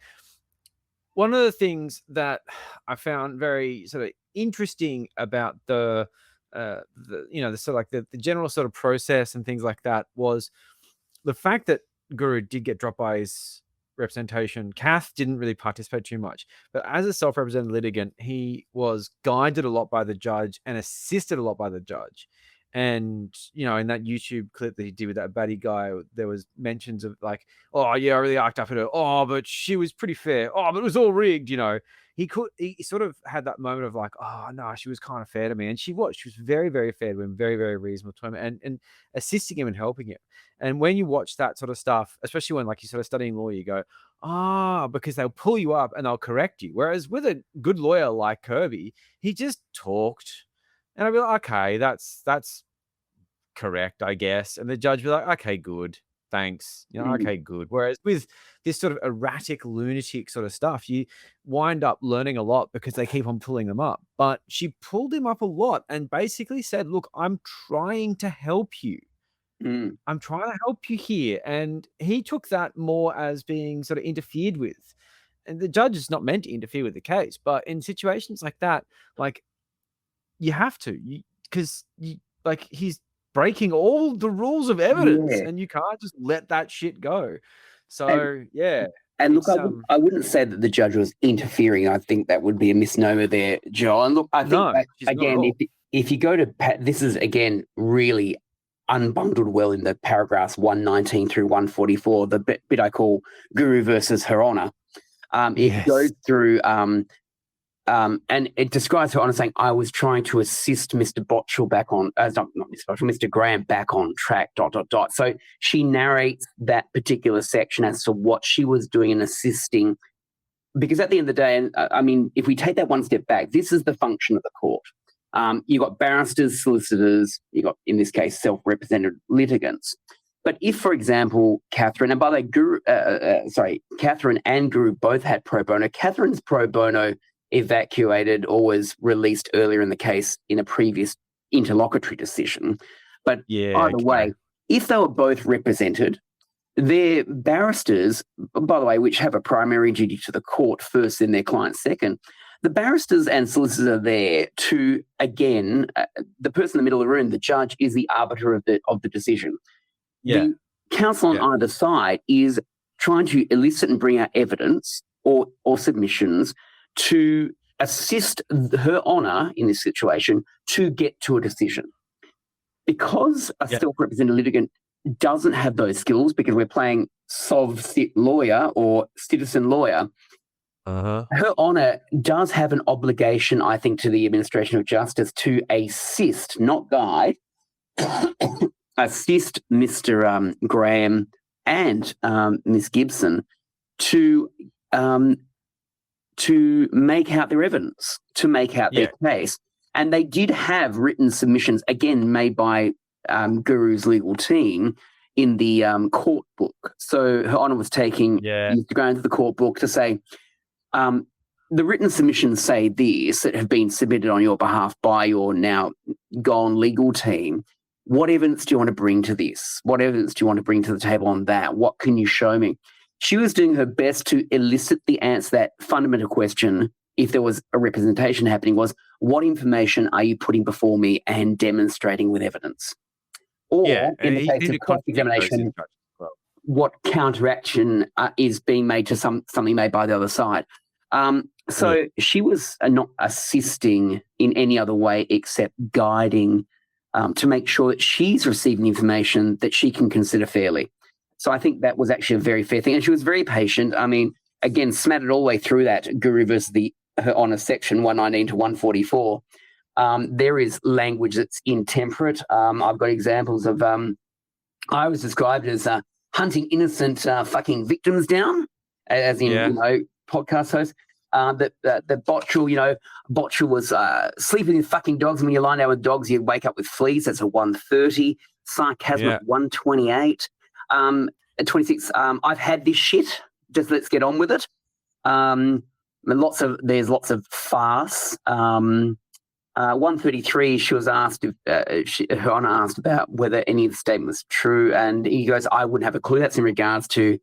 one of the things that I found very sort of interesting about the general sort of process and things like that was the fact that Guru did get dropped by his representation. Kath didn't really participate too much, but as a self-represented litigant, he was guided a lot by the judge and assisted a lot by the judge. And, in that YouTube clip that he did with that baddie guy, there was mentions of like, "Oh yeah, I really arced up at her. Oh, but she was pretty fair. Oh, but it was all rigged." He sort of had that moment of like, "Oh no, she was kind of fair to me." And she was very, very fair to him, very, very reasonable to him, and assisting him and helping him. And when you watch that sort of stuff, especially when like you're sort of studying law, you go, because they'll pull you up and they'll correct you. Whereas with a good lawyer like Kirby, he just talked. And I'd be like, okay, that's correct, I guess. And the judge would be like, okay, good, thanks. Okay, good. Whereas with this sort of erratic, lunatic sort of stuff, you wind up learning a lot because they keep on pulling them up. But she pulled him up a lot and basically said, look, I'm trying to help you. I'm trying to help you here. And he took that more as being sort of interfered with. And the judge is not meant to interfere with the case. But in situations like that, like, you have to, because he's breaking all the rules of evidence, and you can't just let that shit go. So and look, I wouldn't say that the judge was interfering. I think that would be a misnomer there, Joel. And look, I think that, again, if you go to this is again really unbundled well in the paragraphs 119 through 144, the bit I call Guru versus Her Honor. It goes through and it describes her Honour saying, "I was trying to assist Mr. Botchell back on, not Mr. Botchell, Mr. Graham back on track." ... So she narrates that particular section as to what she was doing in assisting, because at the end of the day, and I mean, if we take that one step back, this is the function of the court. You've got barristers, solicitors, you've got, in this case, self-represented litigants. But if, for example, Catherine, and by the way, Catherine and Guru both had pro bono. Catherine's pro bono evacuated or was released earlier in the case in a previous interlocutory decision. But either way, if they were both represented, their barristers, by the way, which have a primary duty to the court first, then their client second, the barristers and solicitors are there to, again, the person in the middle of the room, the judge, is the arbiter of the decision. Yeah. The counsel on either side is trying to elicit and bring out evidence or submissions to assist her Honour in this situation to get to a decision. Because a self-represented litigant doesn't have those skills, because we're playing sov-sit lawyer or citizen lawyer, her Honour does have an obligation, I think, to the administration of justice to assist, not guide, assist Mr. Graham and Ms. Gibson to make out their evidence, to make out their case. And they did have written submissions, again, made by Guru's legal team in the court book. So her Honour was taking Mr. Graham to the court book to say, the written submissions say this, that have been submitted on your behalf by your now gone legal team. What evidence do you want to bring to this? What evidence do you want to bring to the table on that? What can you show me? She was doing her best to elicit the answer to that fundamental question, if there was a representation happening, was what information are you putting before me and demonstrating with evidence? Or in the case of cross-examination, what counteraction is being made to something made by the other side. So she was not assisting in any other way except guiding to make sure that she's receiving information that she can consider fairly. So I think that was actually a very fair thing. And she was very patient. I mean, again, smattered all the way through that Guru versus her Honour section 119 to 144. There is language that's intemperate. I've got examples of, I was described as hunting innocent fucking victims down, as in, podcast host. That Botchell was sleeping with fucking dogs. When you lie down with dogs, you wake up with fleas. That's a 130. Sarcasm at 128. At 26, I've had this shit. Just let's get on with it. There's lots of farce. 133, she was asked if her Honour asked about whether any of the statement was true, and he goes, "I wouldn't have a clue." That's in regards to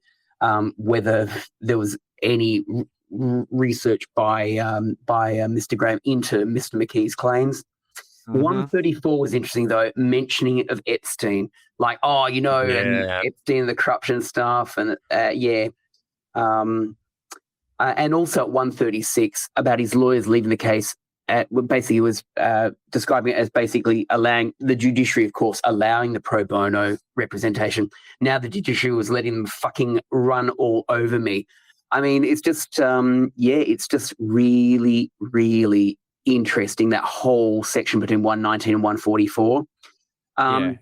whether there was any research by Mr. Graham into Mr. McKee's claims. 134 was interesting, though, mentioning of Epstein, like, and Epstein, the corruption stuff, and and also at 136 about his lawyers leaving the case. Basically, was describing it as basically allowing the judiciary, of course, allowing the pro bono representation. Now the judiciary was letting them fucking run all over me. I mean, it's just, it's just really, really interesting, that whole section between 119 and 144.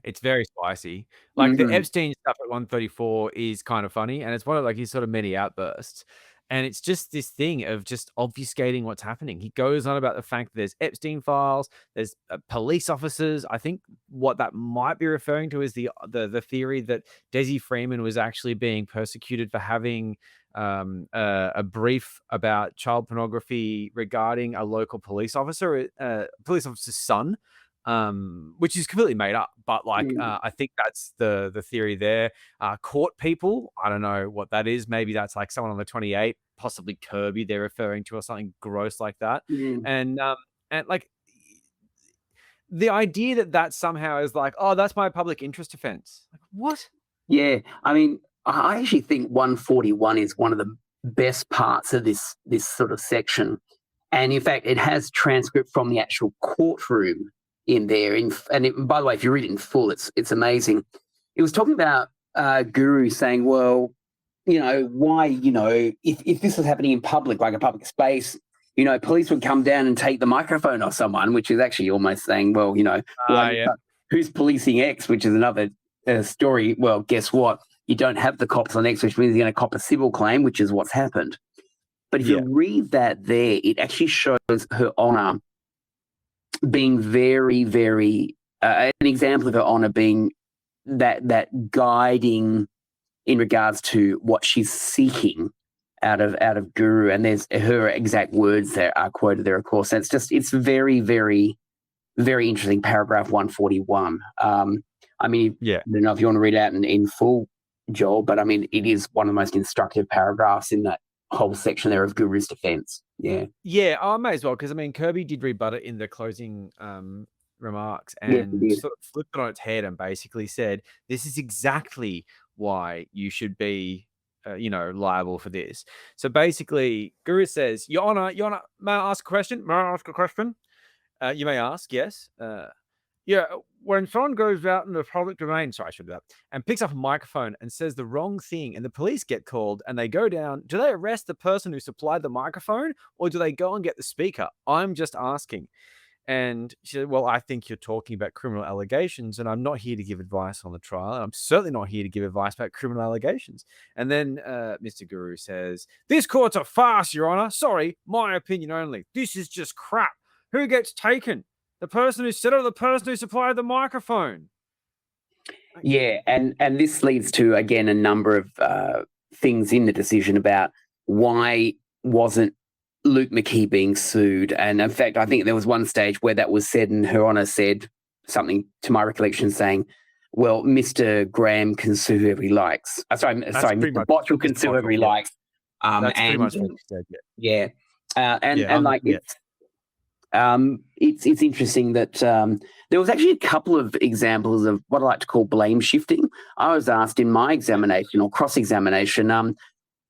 It's very spicy. Like the Epstein stuff at 134 is kind of funny, and it's one of like his sort of many outbursts. And it's just this thing of just obfuscating what's happening. He goes on about the fact that there's Epstein files, there's police officers. I think what that might be referring to is the theory that Desi Freeman was actually being persecuted for having a brief about child pornography regarding a local police officer's son, which is completely made up. But like, I think that's the theory there. Court people, I don't know what that is. Maybe that's like someone on the 28, possibly Kirby they're referring to, or something gross like that. And like the idea that somehow is like, oh, that's my public interest offense. Like, what? Yeah, I mean, I actually think 141 is one of the best parts of this sort of section. And in fact, it has transcript from the actual courtroom in there. By the way, if you read it in full, it's amazing. It was talking about Guru saying, well, why, if this was happening in public, like a public space, police would come down and take the microphone off someone, which is actually almost saying, well, who's policing X, which is another story. Well, guess what? You don't have the cops on X, which means you're going to cop a civil claim, which is what's happened. But if you read that there, it actually shows Her Honour being very, very an example of Her Honour being that guiding in regards to what she's seeking out of Guru, and there's her exact words that are quoted there, of course. And it's very, very, very interesting. Paragraph 141. I don't know if you want to read it out in full, Joel, but I mean, it is one of the most instructive paragraphs in that whole section there of Guru's defense. I may as well, because I mean, Kirby did rebut it in the closing remarks and sort of flipped it on its head and basically said, this is exactly why you should be liable for this. So basically, Guru says, Your Honor, may I ask a question? You may ask, yes. When someone goes out in the public domain, and picks up a microphone and says the wrong thing, and the police get called and they go down, do they arrest the person who supplied the microphone, or do they go and get the speaker? I'm just asking. And she said, well, I think you're talking about criminal allegations, and I'm not here to give advice on the trial, and I'm certainly not here to give advice about criminal allegations. And then Mr. Guru says, this court's a farce, Your Honor. Sorry, my opinion only. This is just crap. Who gets taken? The person who said it or the person who supplied the microphone? Yeah, and this leads to, again, a number of things in the decision about why wasn't Luke McKee being sued. And in fact, I think there was one stage where that was said, and Her Honour said something, to my recollection, saying, well, Mr. Graham can sue whoever he likes. Mr. Bottrell can sue whoever he likes. That's pretty much what he said, it's interesting that there was actually a couple of examples of what I like to call blame shifting. I was asked in my examination or cross-examination, and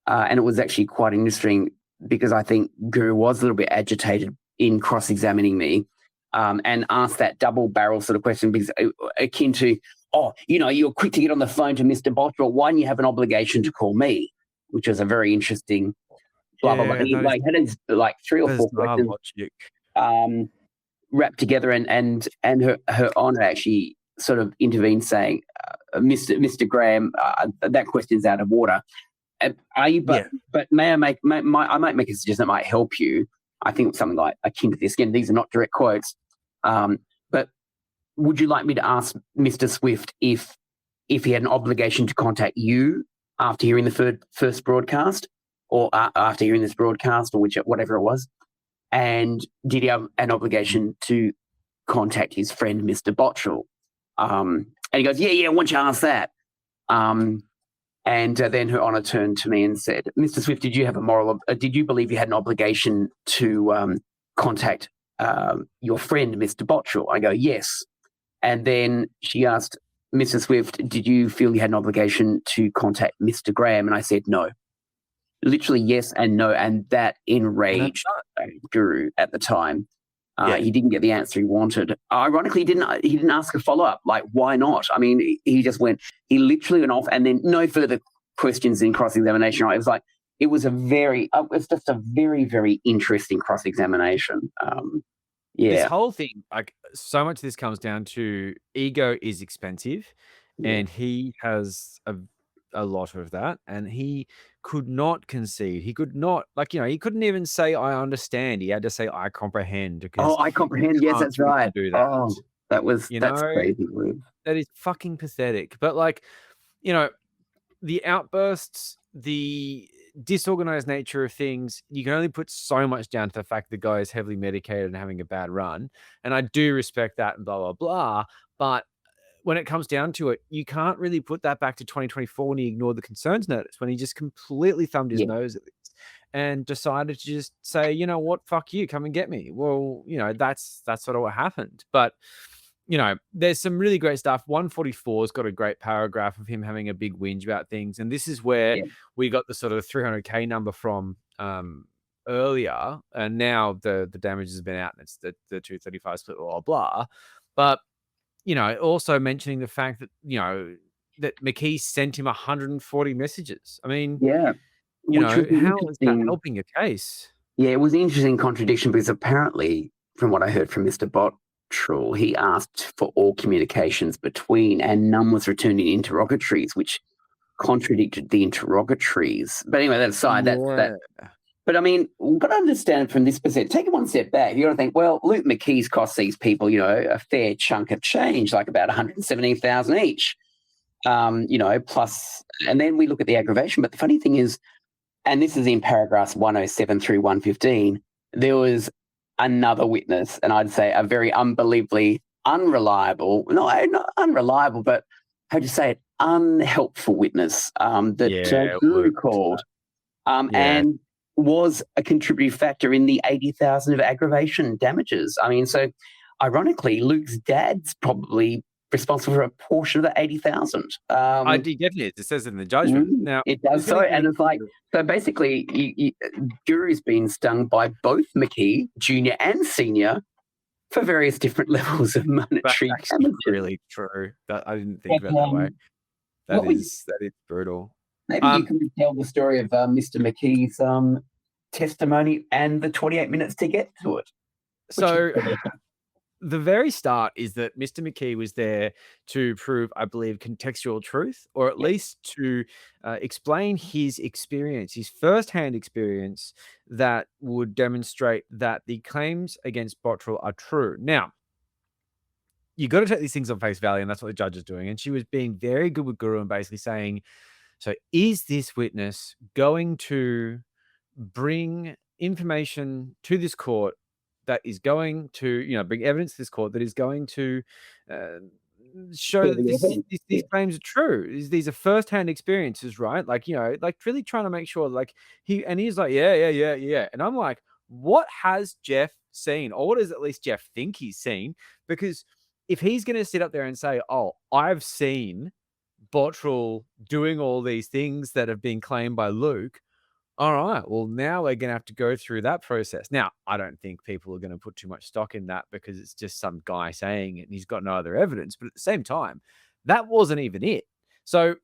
it was actually quite interesting because I think Guru was a little bit agitated in cross-examining me, and asked that double-barrel sort of question, because akin to, you're quick to get on the phone to Mr. Bottrell. Why don't you have an obligation to call me? Which was a very interesting blah, blah, blah. And he had his, 3 or 4 questions wrapped together, and her Honour actually sort of intervened, saying, Mr. Graham, that question's out of order. But may I I might make a suggestion that might help you. I think something like akin to this. Again, these are not direct quotes. But would you like me to ask Mr. Swift if he had an obligation to contact you after hearing the first broadcast, or after hearing this broadcast, or whatever it was? And did he have an obligation to contact his friend, Mr. Bottrell? And he goes, why don't you ask that? And then Her Honour turned to me and said, Mr. Swift, did you believe you had an obligation to contact your friend, Mr. Bottrell? I go, yes. And then she asked, Mr. Swift, did you feel you had an obligation to contact Mr. Graham? And I said, no. Literally yes and no, and that enraged Guru at the time. He didn't get the answer he wanted. Ironically, he didn't ask a follow-up. Like, why not? I mean, he literally went off, and then no further questions in cross-examination. Right? It was just a very, very interesting cross-examination. This whole thing, so much of this comes down to ego is expensive, and he has a lot of that, and he could not concede. He could not, he couldn't even say I understand. He had to say I comprehend. I comprehend. Yes, that's right. Do that. That's crazy. That is fucking pathetic. But the outbursts, the disorganized nature of things, you can only put so much down to the fact the guy is heavily medicated and having a bad run. And I do respect that and blah, blah, blah. But when it comes down to it, you can't really put that back to 2024 when he ignored the concerns notice, when he just completely thumbed his nose at this and decided to just say, you know what, fuck you, come and get me. Well, that's sort of what happened. But, there's some really great stuff. 144's got a great paragraph of him having a big whinge about things. And this is where we got the sort of 300K number from earlier. And now the damage has been out, and it's the 235 split, blah, blah. But, also mentioning the fact that, that McKee sent him 140 messages. I mean, how is that helping your case? Yeah, it was an interesting contradiction because apparently, from what I heard from Mr. Bottrell, he asked for all communications between, and none was returned in interrogatories, which contradicted the interrogatories. But anyway, that aside, that's that. But I mean, we've got to understand from this perspective, take it one step back. You got to think, well, Luke McKee's cost these people, a fair chunk of change, like about 117,000 each, plus, and then we look at the aggravation. But the funny thing is, and this is in paragraphs 107 through 115, there was another witness, and I'd say a very unbelievably unreliable, not unreliable, but how do you say it, unhelpful witness that Guru called and was a contributing factor in the 80,000 of aggravation damages. I mean, so ironically, Luke's dad's probably responsible for a portion of the 80,000. Definitely is. It says it in the judgment. Now it does so, and it's like, so basically, Guru's been stung by both McKee, junior and senior, for various different levels of monetary damage. Really true. That I didn't think about that way. That is brutal. Maybe you can tell the story of Mr. McKee's testimony and the 28 minutes to get to it. So the very start is that Mr. McKee was there to prove, I believe, contextual truth, or at least to explain his experience, his firsthand experience that would demonstrate that the claims against Bottrell are true. Now, you got to take these things on face value, and that's what the judge is doing. And she was being very good with Guru and basically saying, so is this witness going to bring information to this court that is going to, bring evidence to this court that is going to show that these claims are true? These are first-hand experiences, right? Like really trying to make sure, he's like, yeah. And I'm like, what has Jeff seen? Or what does at least Jeff think he's seen? Because if he's going to sit up there and say, oh, I've seen Bottrell doing all these things that have been claimed by Luke, all right, well, now we're going to have to go through that process. Now, I don't think people are going to put too much stock in that because it's just some guy saying it and he's got no other evidence. But at the same time, that wasn't even it. So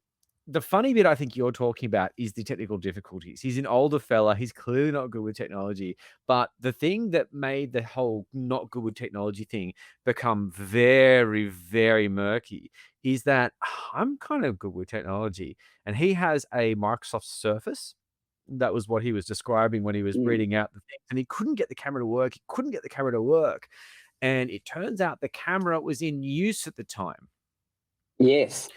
the funny bit I think you're talking about is the technical difficulties. He's an older fella. He's clearly not good with technology. But the thing that made the whole not good with technology thing become very, very murky is that I'm kind of good with technology. And he has a Microsoft Surface. That was what he was describing when he was reading out the things. And he couldn't get the camera to work. And it turns out the camera was in use at the time. Yes.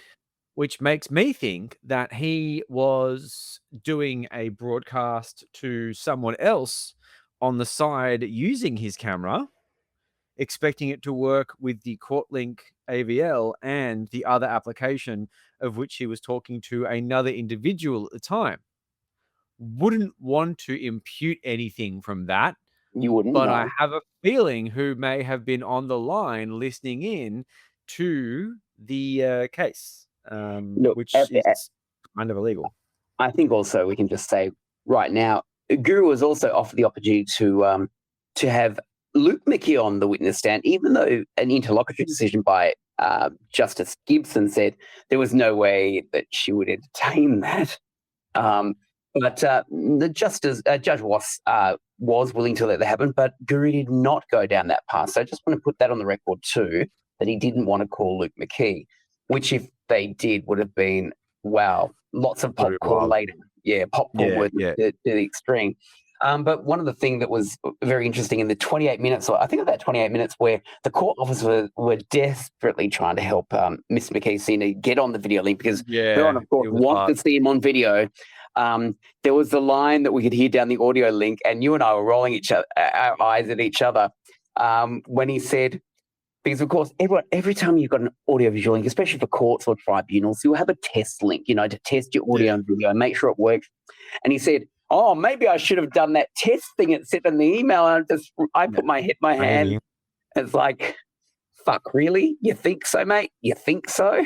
Which makes me think that he was doing a broadcast to someone else on the side using his camera, expecting it to work with the CourtLink AVL and the other application of which he was talking to another individual at the time. Wouldn't want to impute anything from that. You wouldn't. But no. I have a feeling who may have been on the line listening in to the case, which is kind of illegal. I think also we can just say right now, Guru was also offered the opportunity to have Luke McKee on the witness stand, even though an interlocutory decision by Justice Gibson said there was no way that she would entertain that. But the Judge was willing to let that happen, but Guru did not go down that path. So I just want to put that on the record too, that he didn't want to call Luke McKee, which if they did would have been, wow, lots of popcorn later. Yeah, popcorn to the extreme. But one of the things that was very interesting in the 28 minutes, I think of that 28 minutes where the court officers were desperately trying to help Miss McKee Senior get on the video link because everyone, of course, wants to see him on video. There was the line that we could hear down the audio link, and you and I were rolling our eyes at each other when he said, because of course, every time you've got an audio-visual link, especially for courts or tribunals, you'll have a test link, to test your audio and video and make sure it works. And he said, oh, maybe I should have done that test thing it said in the email. And I put my hand. It's like, fuck, really? You think so, mate? You think so?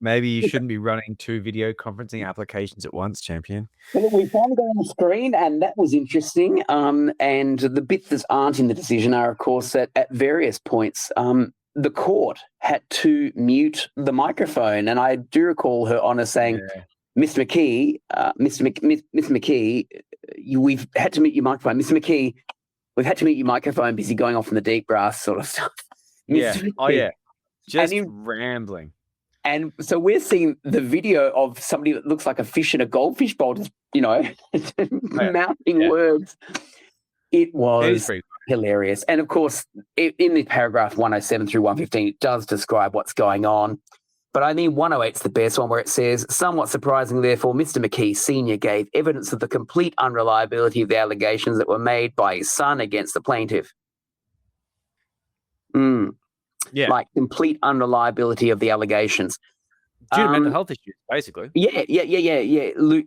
Maybe you shouldn't be running 2 video conferencing applications at once, champion. Well, we finally got on the screen, and that was interesting. And the bits that aren't in the decision are, of course, that at various points, the court had to mute the microphone. And I do recall Her Honour saying, Mr. McKee, Mr. McKee, we've had to mute your microphone. Mr. McKee, we've had to mute your microphone because you're going off in the deep grass sort of stuff. Yeah. Mr. Oh, McKee. yeah. Just And rambling. And so we're seeing the video of somebody that looks like a fish in a goldfish bowl, just, mouthing words. It was hilarious. And of course, in the paragraph 107 through 115, it does describe what's going on. But I think 108 is the best one, where it says, somewhat surprisingly, therefore, Mr. McKee Sr. gave evidence of the complete unreliability of the allegations that were made by his son against the plaintiff. Yeah. Like complete unreliability of the allegations. Due to mental health issues, basically. Yeah.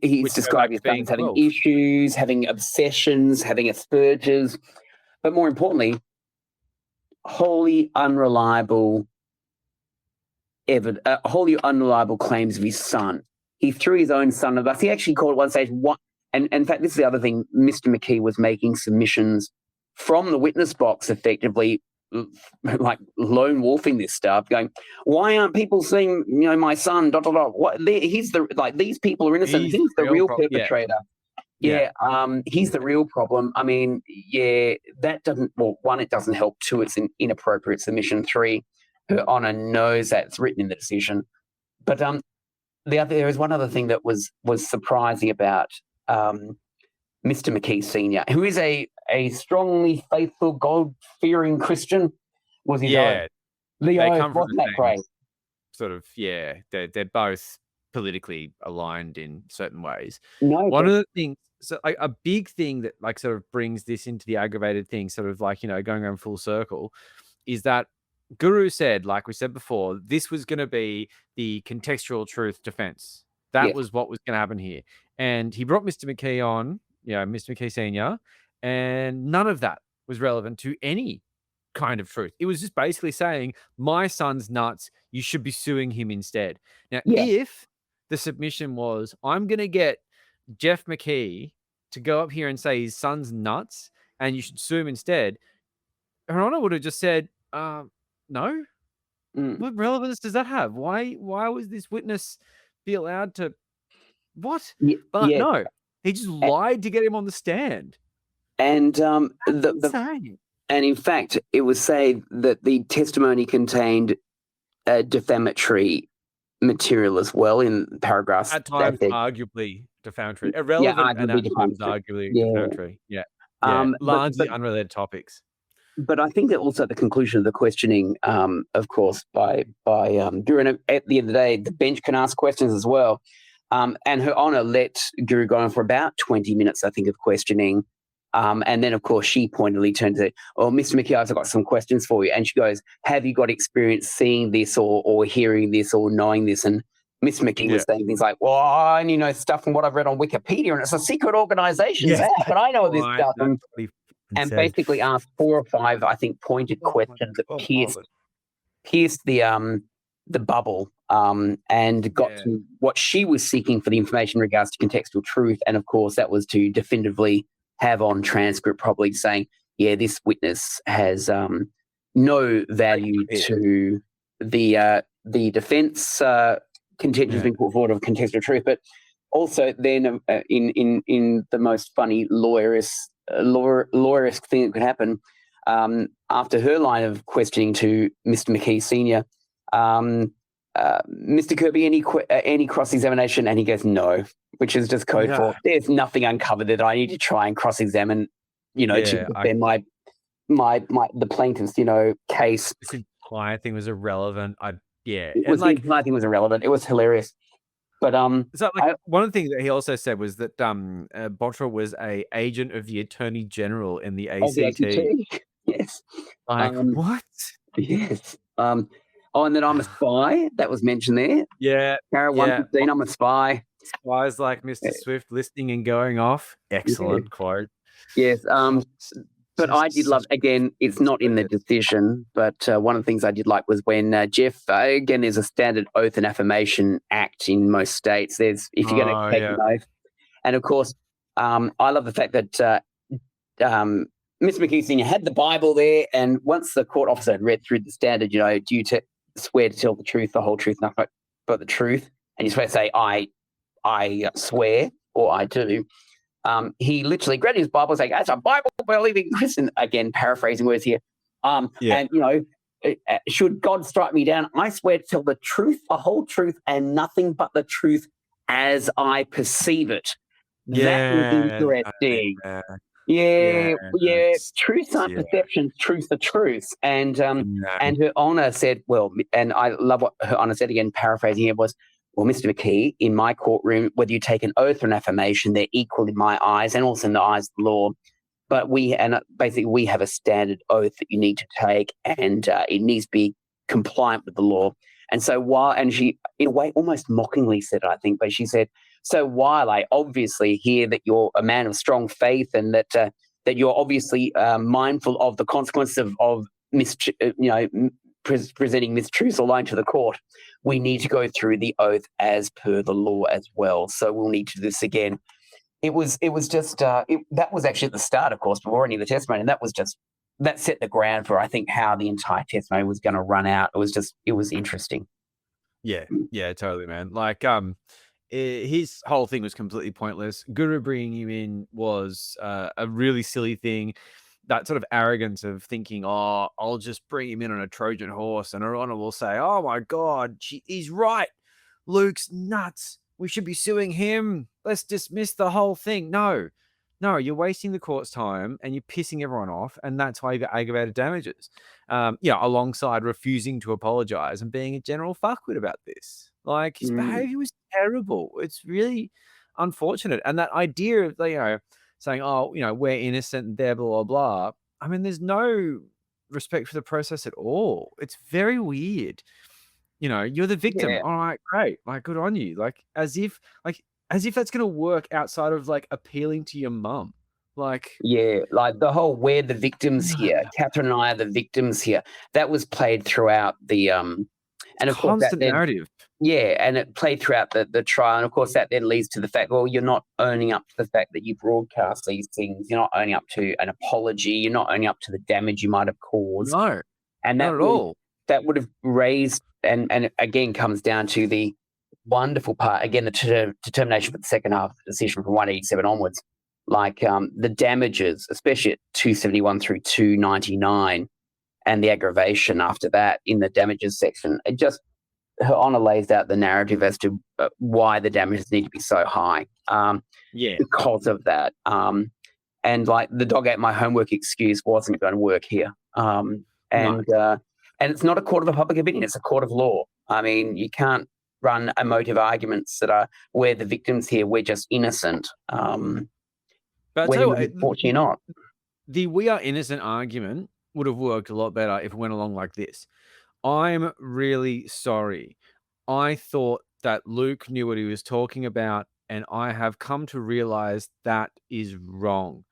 He's described his son as having issues, having obsessions, having Asperger's, but more importantly, wholly unreliable claims of his son. He threw his own son at us. He actually called at one stage and in fact, this is the other thing. Mr. McKee was making submissions from the witness box, effectively, like lone wolfing this stuff, going, why aren't people seeing, my son, ... What, he's these people are innocent. He's the real perpetrator. Yeah. He's the real problem. I mean, that doesn't, one, it doesn't help. Two, it's an inappropriate submission. Three, her Honour knows that's written in the decision. But there is one other thing that was surprising about Mr. McKee Sr., who is a strongly faithful, God-fearing Christian, was his own. The oath, wasn't that great? Sort of, they're both politically aligned in certain ways. No, one of the things, so like a big thing that like sort of brings this into the aggravated thing, sort of like, going around full circle, is that Guru said, like we said before, this was going to be the contextual truth defense. That was what was going to happen here. And he brought Mr. McKee on, Mr. McKee Sr., and none of that was relevant to any kind of truth. It was just basically saying, my son's nuts, you should be suing him instead. Now, if the submission was, I'm going to get Jeff McKee to go up here and say his son's nuts and you should sue him instead, Her Honour would have just said, no. What relevance does that have? Why was this witness be allowed to... What? No, he just lied to get him on the stand. And and in fact, it was said that the testimony contained defamatory material as well in paragraphs. At times, arguably defamatory. Irrelevant and at times arguably defamatory. Yeah. Largely unrelated topics. But I think that also at the conclusion of the questioning, of course, by Guru, at the end of the day, the bench can ask questions as well. And Her Honour let Guru go on for about 20 minutes, I think, of questioning. And then, of course, she pointedly turned to say, oh, Mr. McKee, I've got some questions for you. And she goes, have you got experience seeing this or hearing this or knowing this? And Mr. McKee was saying things like, well, I only know stuff from what I've read on Wikipedia, and it's a secret organisation. But I know this stuff. And basically asked 4 or 5, I think, pointed questions that pierced the bubble and got to what she was seeking for the information in regards to contextual truth. And, of course, that was to definitively have on transcript probably saying, this witness has no value to the defence contention has been put forward of contextual truth. But also then in the most funny lawyerist thing that could happen, after her line of questioning to Mr. McKee Sr., Mr. Kirby, any cross-examination? And he goes, no, which is just code for there's nothing uncovered that I need to try and cross-examine, to defend the plaintiff's, case. This entire thing was irrelevant. The entire thing was irrelevant. It was hilarious. But so one of the things that he also said was that Botra was a agent of the Attorney General in the ACT. Yes. What? Yes. And then I'm a spy. That was mentioned there. Yeah. Para 115, I'm a spy. Spies like Mr. Swift listening and going off. Excellent quote. Yes. But I did love, again, it's not in the decision, but one of the things I did like was when Jeff, again, there's a standard oath and affirmation act in most states. If you're going to take an oath. And, of course, I love the fact that Mr. McKee Sr. had the Bible there, and once the court officer had read through the standard, do you swear to tell the truth, the whole truth, nothing but the truth? And you're supposed to say, I I swear or I do. He literally grabbed his Bible saying, as a Bible believing Christian, again, paraphrasing words here. And, should God strike me down, I swear to tell the truth, the whole truth, and nothing but the truth as I perceive it. That was interesting. Yeah. Truths aren't perceptions, truths are truths. And Her Honour said, well, and I love what Her Honour said again, paraphrasing here, was, well, Mr. McKee, in my courtroom, whether you take an oath or an affirmation, they're equal in my eyes and also in the eyes of the law. But we have a standard oath that you need to take, and it needs to be compliant with the law. And so and she, in a way, almost mockingly said it, I think, but she said, so while I obviously hear that you're a man of strong faith and that you're obviously mindful of the consequences of presenting mistruths or lying to the court, we need to go through the oath as per the law as well. So we'll need to do this again. It was just that was actually at the start, of course, before any of the testimony, and that set the ground for, I think, how the entire testimony was going to run out. It was interesting. Yeah, totally, man. Like, his whole thing was completely pointless. Guru bringing him in was a really silly thing. That sort of arrogance of thinking, oh, I'll just bring him in on a Trojan horse, and Her Honour will say, oh my God, he's right. Luke's nuts. We should be suing him. Let's dismiss the whole thing. No, you're wasting the court's time and you're pissing everyone off, and that's why you got aggravated damages. Alongside refusing to apologize and being a general fuckwit about this. Like, his behavior was terrible. It's really unfortunate. And that idea of, saying, oh, we're innocent and they're blah, blah, blah. I mean, there's no respect for the process at all. It's very weird. You're the victim. Yeah. All right, great. Like, good on you. Like, as if that's going to work outside of, like, appealing to your mum. Like, yeah, like the whole we're the victims here. Catherine and I are the victims here. That was played throughout the and of course that narrative. Yeah, and it played throughout the trial, and of course that then leads to the fact, well, you're not owning up to the fact that you broadcast these things. You're not owning up to an apology. You're not owning up to the damage you might have caused. No, and not at all. That would have raised, and it again comes down to the wonderful part, again, the determination for the second half of the decision from 187 onwards, like the damages, especially at 271 through 299, and the aggravation after that in the damages section. It just, Her Honour lays out the narrative as to why the damages need to be so high. Because of that. And like the dog ate my homework excuse wasn't going to work here. And it's not a court of a public opinion, it's a court of law. I mean, you can't run emotive arguments that are, we're the victims here, we're just innocent. But unfortunately not. The we are innocent argument would have worked a lot better if it went along like this. I'm really sorry. I thought that Luke knew what he was talking about, and I have come to realize that is wrong.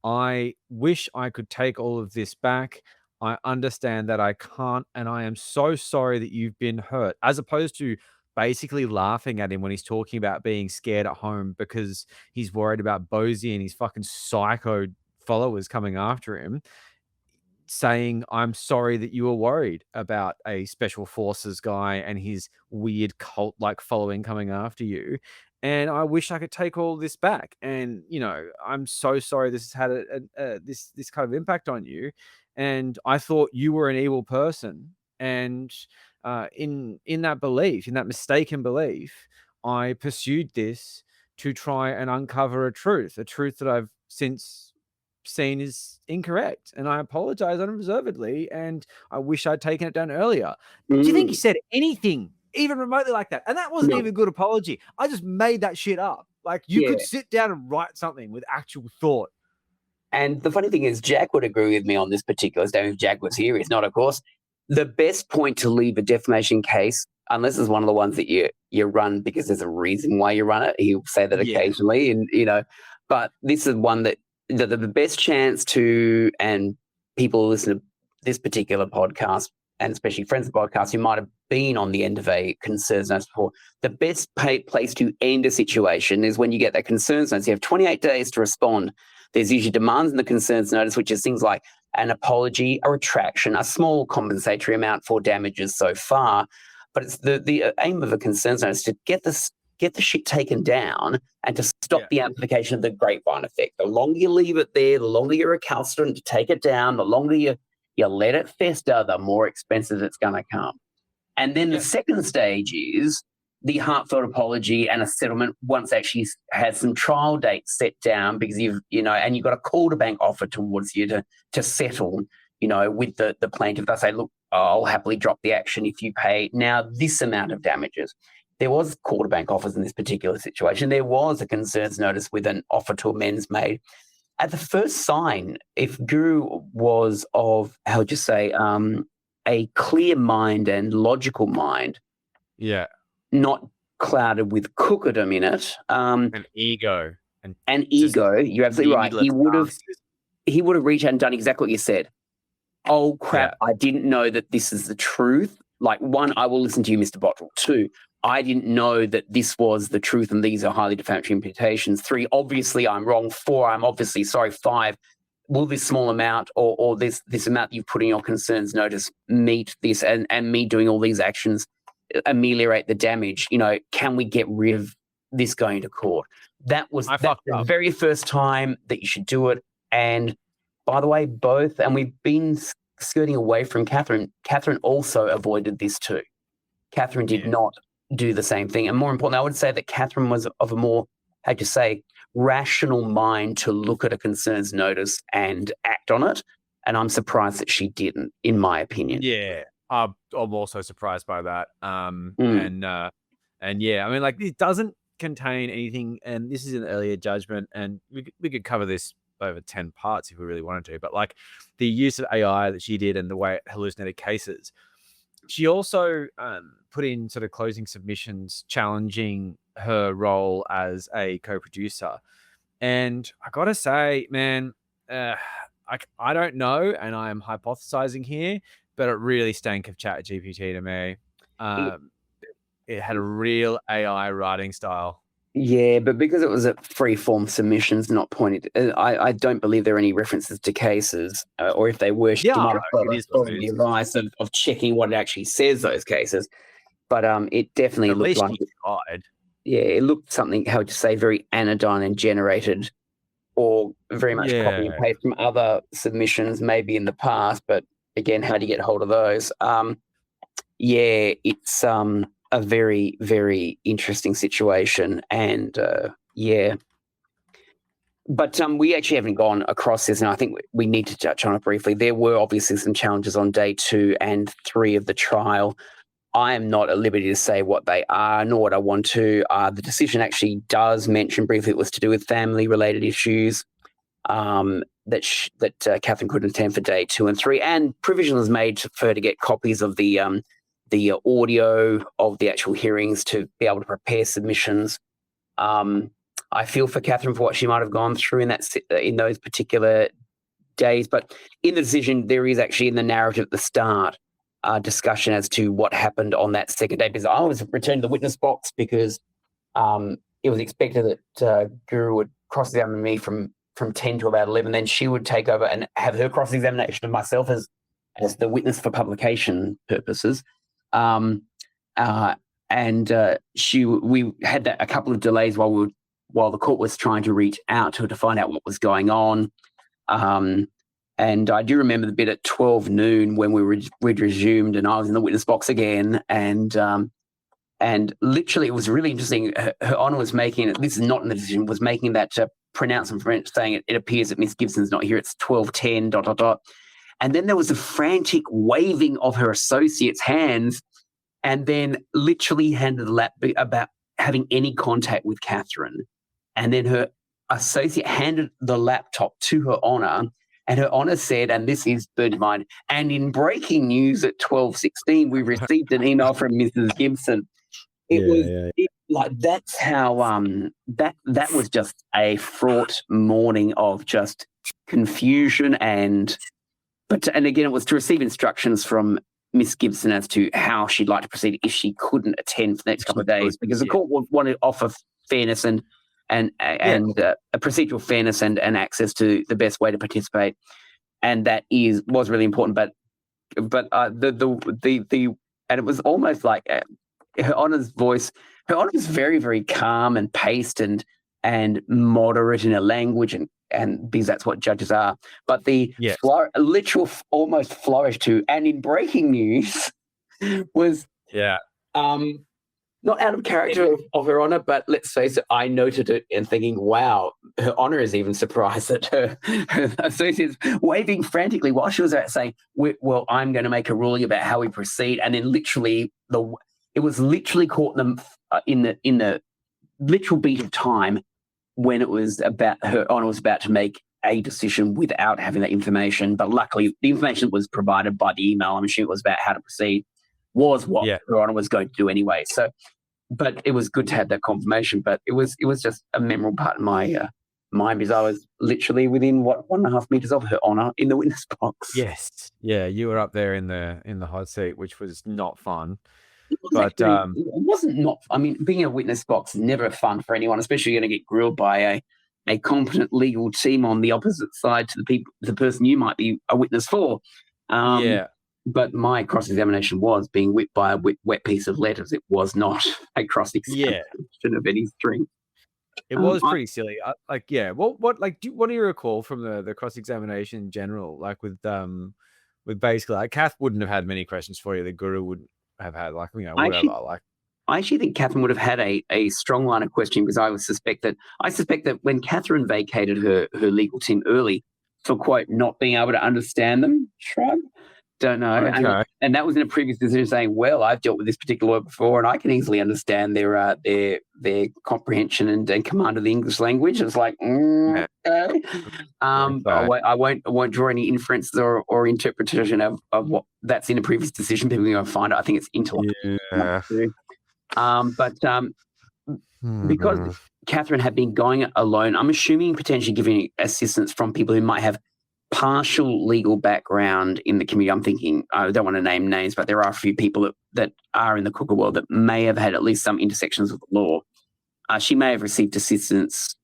I wish I could take all of this back. I understand that I can't, and I am so sorry that you've been hurt, as opposed to basically laughing at him when he's talking about being scared at home because he's worried about Bosie and his fucking psycho followers coming after him, saying, I'm sorry that you were worried about a special forces guy and his weird cult-like following coming after you. And I wish I could take all this back. And, I'm so sorry this has had this kind of impact on you. And I thought you were an evil person. And in that belief, in that mistaken belief, I pursued this to try and uncover a truth that I've since seen is incorrect. And I apologize unreservedly. And I wish I'd taken it down earlier. Do you think he said anything even remotely like that? And that wasn't even a good apology. I just made that shit up. Like, you could sit down and write something with actual thought. And the funny thing is, Jack would agree with me on this particular statement. If Jack was here, he's not, of course. The best point to leave a defamation case, unless it's one of the ones that you run because there's a reason why you run it. He'll say that occasionally, and but this is one that the best chance to, and people who listen to this particular podcast, and especially friends of the podcast who might have been on the end of a concerns notice before, the best place to end a situation is when you get that concerns notice. You have 28 days to respond. There's usually demands in the concerns notice, which is things like an apology, a retraction, a small compensatory amount for damages so far. But it's the aim of a concerns notice to get this get the shit taken down and to stop the amplification of the grapevine effect. The longer you leave it there, the longer you're recalcitrant to take it down, the longer you let it fester, the more expensive it's going to come. And then the second stage is the heartfelt apology and a settlement once actually has some trial dates set down, because and you've got a call to bank offer towards you to settle, with the plaintiff. They say, look, I'll happily drop the action if you pay now this amount of damages. There was call to bank offers in this particular situation. There was a concerns notice with an offer to amends made. At the first sign, if Guru was of, how would you say, a clear mind and logical mind, not clouded with cookerdom in it, an ego, you're absolutely right. He would have reached out and done exactly what you said. Oh crap! I didn't know that this is the truth. Like, one, I will listen to you, Mr. Bottrell. Two, I didn't know that this was the truth and these are highly defamatory imputations. Three, obviously I'm wrong. Four, I'm obviously sorry. Five, will this small amount or this amount you've put in your concerns notice meet this, and me doing all these actions ameliorate the damage? Can we get rid of this going to court? That was the very first time that you should do it. And by the way, and we've been skirting away from Catherine. Catherine also avoided this too. Catherine did not do the same thing. And more importantly, I would say that Catherine was of a more, rational mind to look at a concerns notice and act on it. And I'm surprised that she didn't, in my opinion. Yeah, I'm also surprised by that. And it doesn't contain anything. And this is an earlier judgment, and we could cover this over 10 parts if we really wanted to. But like the use of AI that she did and the way it hallucinated cases. She also put in sort of closing submissions challenging her role as a co-producer. And I got to say, man, I don't know, and I am hypothesizing here, but it really stank of ChatGPT to me. It had a real AI writing style. Yeah, but because it was a free-form submissions, not pointed, I don't believe there are any references to cases, or if they were, she might have followed the advice of checking what it actually says, those cases. But it definitely looked like it looked something, how would you say, very anodyne and generated, or very much copy and paste from other submissions, maybe in the past. But again, how do you get hold of those? It's a very, very interesting situation. And but we actually haven't gone across this, and I think we need to touch on it briefly. There were obviously some challenges on day 2 and 3 of the trial. I am not at liberty to say what they are, nor would I want to. The decision actually does mention briefly it was to do with family-related issues that Catherine couldn't attend for day 2 and 3, and provision was made for her to get copies of the audio of the actual hearings to be able to prepare submissions. I feel for Catherine for what she might have gone through in those particular days, but in the decision, there is actually in the narrative at the start discussion as to what happened on that second day, because I was returned to the witness box because it was expected that Guru would cross-examine me from 10 to about 11, then she would take over and have her cross-examination of myself as the witness for publication purposes. We had that a couple of delays while the court was trying to reach out to her to find out what was going on. And I do remember the bit at 12 noon when we'd resumed and I was in the witness box again. And literally it was really interesting. Her Honour was making, this is not in the decision, was making that pronouncement saying it appears that Miss Gibson's not here. It's 12:10, ... And then there was a frantic waving of her associate's hands, and then literally handed the lap about having any contact with Catherine. And then her associate handed the laptop to Her Honour, and Her Honour said, and this is burned in mind, and in breaking news at 12:16, we received an email from Mrs. Gibson. That's how that was just a fraught morning of just confusion and again, it was to receive instructions from Miss Gibson as to how she'd like to proceed if she couldn't attend for the next couple of days, because the court wanted to offer fairness and a procedural fairness and access to the best way to participate, and that was really important. But and it was almost like Her Honour's voice her Honor was very, very calm and paced and moderate in her language, and because that's what judges are. But the Yes. literal almost flourish to, and in breaking news was not out of character of Her Honor, but let's face it, I noted it and thinking, wow, Her Honor is even surprised that her associates waving frantically while she was out saying, well, I'm going to make a ruling about how we proceed. And then literally it was literally caught them in the literal beat of time when it was about Her Honor was about to make a decision without having that information. But luckily the information that was provided by the email, I'm sure it was about how to proceed, was what Her Honor was going to do anyway. So, but it was good to have that confirmation. But it was just a memorable part of my mind, because I was literally within 1.5 meters of Her Honor in the witness box. Yes. Yeah, you were up there in the hot seat, which was not fun. It wasn't not. I mean, being a witness box is never fun for anyone, especially you're going to get grilled by a competent legal team on the opposite side to the person you might be a witness for. But my cross-examination was being whipped by a wet piece of letters. It was not a cross-examination of any string. It was pretty silly. What do you recall from the cross-examination in general? Like with basically, like, Kath wouldn't have had many questions for you. The guru would have had, like, you know, whatever. I actually think Catherine would have had a strong line of questioning, because I suspect that when Catherine vacated her legal team early for, quote, not being able to understand them, shrug, don't know. Okay. And that was in a previous decision saying, well, I've dealt with this particular lawyer before and I can easily understand their comprehension and command of the English language. It's like, okay. I won't draw any inferences or interpretation of what that's in a previous decision. People are going to find it. I think it's intellectual. Yeah. Because Catherine had been going alone, I'm assuming potentially giving assistance from people who might have partial legal background in the community. I'm thinking, I don't want to name names, but there are a few people that are in the cooker world that may have had at least some intersections with the law. She may have received assistance